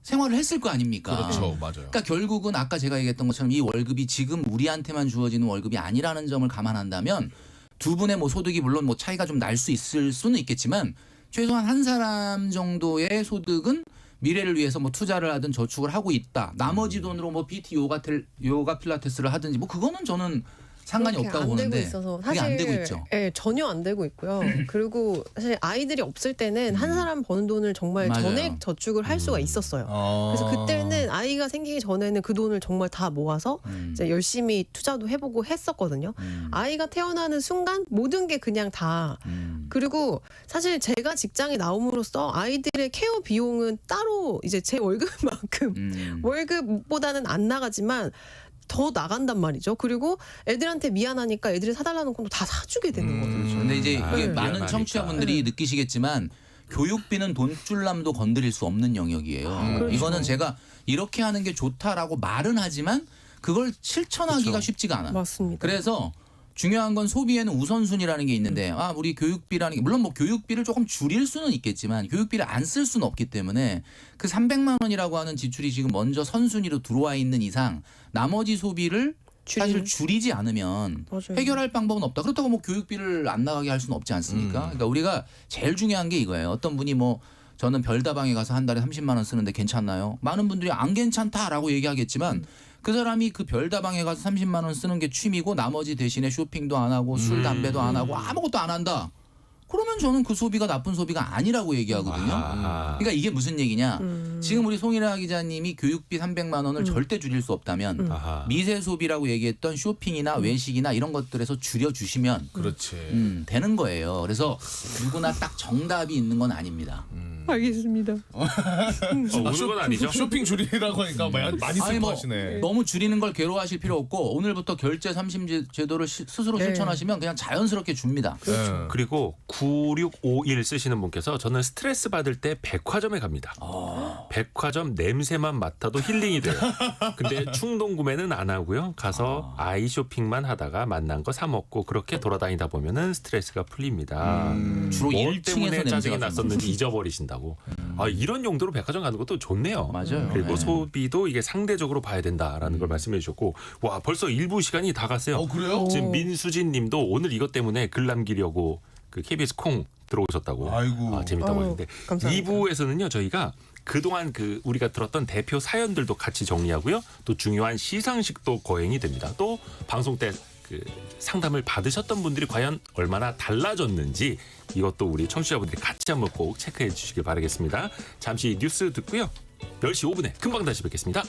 생활을 했을 거 아닙니까? 그렇죠, 맞아요. 그러니까 결국은 아까 제가 얘기했던 것처럼 이 월급이 지금 우리한테만 주어지는 월급이 아니라는 점을 감안한다면 두 분의 뭐 소득이 물론 뭐 차이가 좀 날 수 있을 수는 있겠지만 최소한 한 사람 정도의 소득은 미래를 위해서 뭐 투자를 하든 저축을 하고 있다. 나머지 돈으로 뭐 PT, 요가 필라테스를 하든지 뭐 그거는 저는 상관이 그렇게 없다고 안 보는데 되고 있어서 그게 사실 안 되고 있죠. 예, 전혀 안 되고 있고요. 그리고 사실 아이들이 없을 때는 한 사람 버는 돈을 정말 맞아요. 전액 저축을 할 수가 있었어요. 그래서 그때는 아이가 생기기 전에는 그 돈을 정말 다 모아서 이제 열심히 투자도 해보고 했었거든요. 아이가 태어나는 순간 모든 게 그냥 다 그리고 사실 제가 직장에 나옴으로써 아이들의 케어 비용은 따로 이제 제 월급만큼 월급보다는 안 나가지만 더 나간단 말이죠. 그리고 애들한테 미안하니까 애들이 사달라는 건 다 사주게 되는 거죠. 근데 이제 이게 많은 미안하니까. 청취자분들이 느끼시겠지만 교육비는 돈줄남도 건드릴 수 없는 영역이에요. 그렇죠. 이거는 제가 이렇게 하는 게 좋다라고 말은 하지만 그걸 실천하기가 그렇죠. 쉽지가 않아. 맞습니다. 그래서 중요한 건 소비에는 우선순위라는 게 있는데 우리 교육비라는 게 물론 뭐 교육비를 조금 줄일 수는 있겠지만 교육비를 안 쓸 수는 없기 때문에 그 300만 원이라고 하는 지출이 지금 먼저 선순위로 들어와 있는 이상 나머지 소비를 사실 줄이지 않으면 맞아요. 해결할 방법은 없다. 그렇다고 뭐 교육비를 안 나가게 할 수는 없지 않습니까? 그러니까 우리가 제일 중요한 게 이거예요. 어떤 분이 뭐 저는 별다방에 가서 한 달에 30만 원 쓰는데 괜찮나요? 많은 분들이 안 괜찮다라고 얘기하겠지만 그 사람이 그 별다방에 가서 30만 원 쓰는 게 취미고 나머지 대신에 쇼핑도 안 하고 술 담배도 안 하고 아무것도 안 한다. 그러면 저는 그 소비가 나쁜 소비가 아니라고 얘기하거든요. 그러니까 이게 무슨 얘기냐. 지금 우리 송일아 기자님이 교육비 300만 원을 절대 줄일 수 없다면 미세 소비라고 얘기했던 쇼핑이나 외식이나 이런 것들에서 줄여주시면 그렇지. 되는 거예요. 그래서 누구나 딱 정답이 있는 건 아닙니다. 알겠습니다. 오는 건 아니죠. 쇼핑 줄이라고 하니까 많이 아니 쓸 뭐 거 하시네. 너무 줄이는 걸 괴로워하실 필요 없고 오늘부터 결제 30 제도를 스스로 네. 실천하시면 그냥 자연스럽게 줍니다. 네. 그리고 9651 쓰시는 분께서 저는 스트레스 받을 때 백화점에 갑니다. 백화점 냄새만 맡아도 힐링이 돼요. 근데 충동 구매는 안 하고요. 가서 아이 쇼핑만 하다가 만난 거 사 먹고 그렇게 돌아다니다 보면은 스트레스가 풀립니다. 주로 뭘 1층에서 때문에 짜증이 냄새가 났었는지 잊어버리신다고. 이런 용도로 백화점 가는 것도 좋네요. 맞아요. 그리고 네. 소비도 이게 상대적으로 봐야 된다라는 걸 말씀해 주셨고 와 벌써 일부 시간이 다 갔어요. 그래요? 지금 민수진 님도 오늘 이것 때문에 글 남기려고 그 KBS 콩 들어오셨다고. 아이고. 재밌다고 아유, 하는데 감사합니다. 2부에서는요 저희가 그동안 우리가 들었던 대표 사연들도 같이 정리하고요. 또 중요한 시상식도 거행이 됩니다. 또 방송 때 상담을 받으셨던 분들이 과연 얼마나 달라졌는지 이것도 우리 청취자분들이 같이 한번 꼭 체크해 주시길 바라겠습니다. 잠시 뉴스 듣고요. 10시 5분에 금방 다시 뵙겠습니다.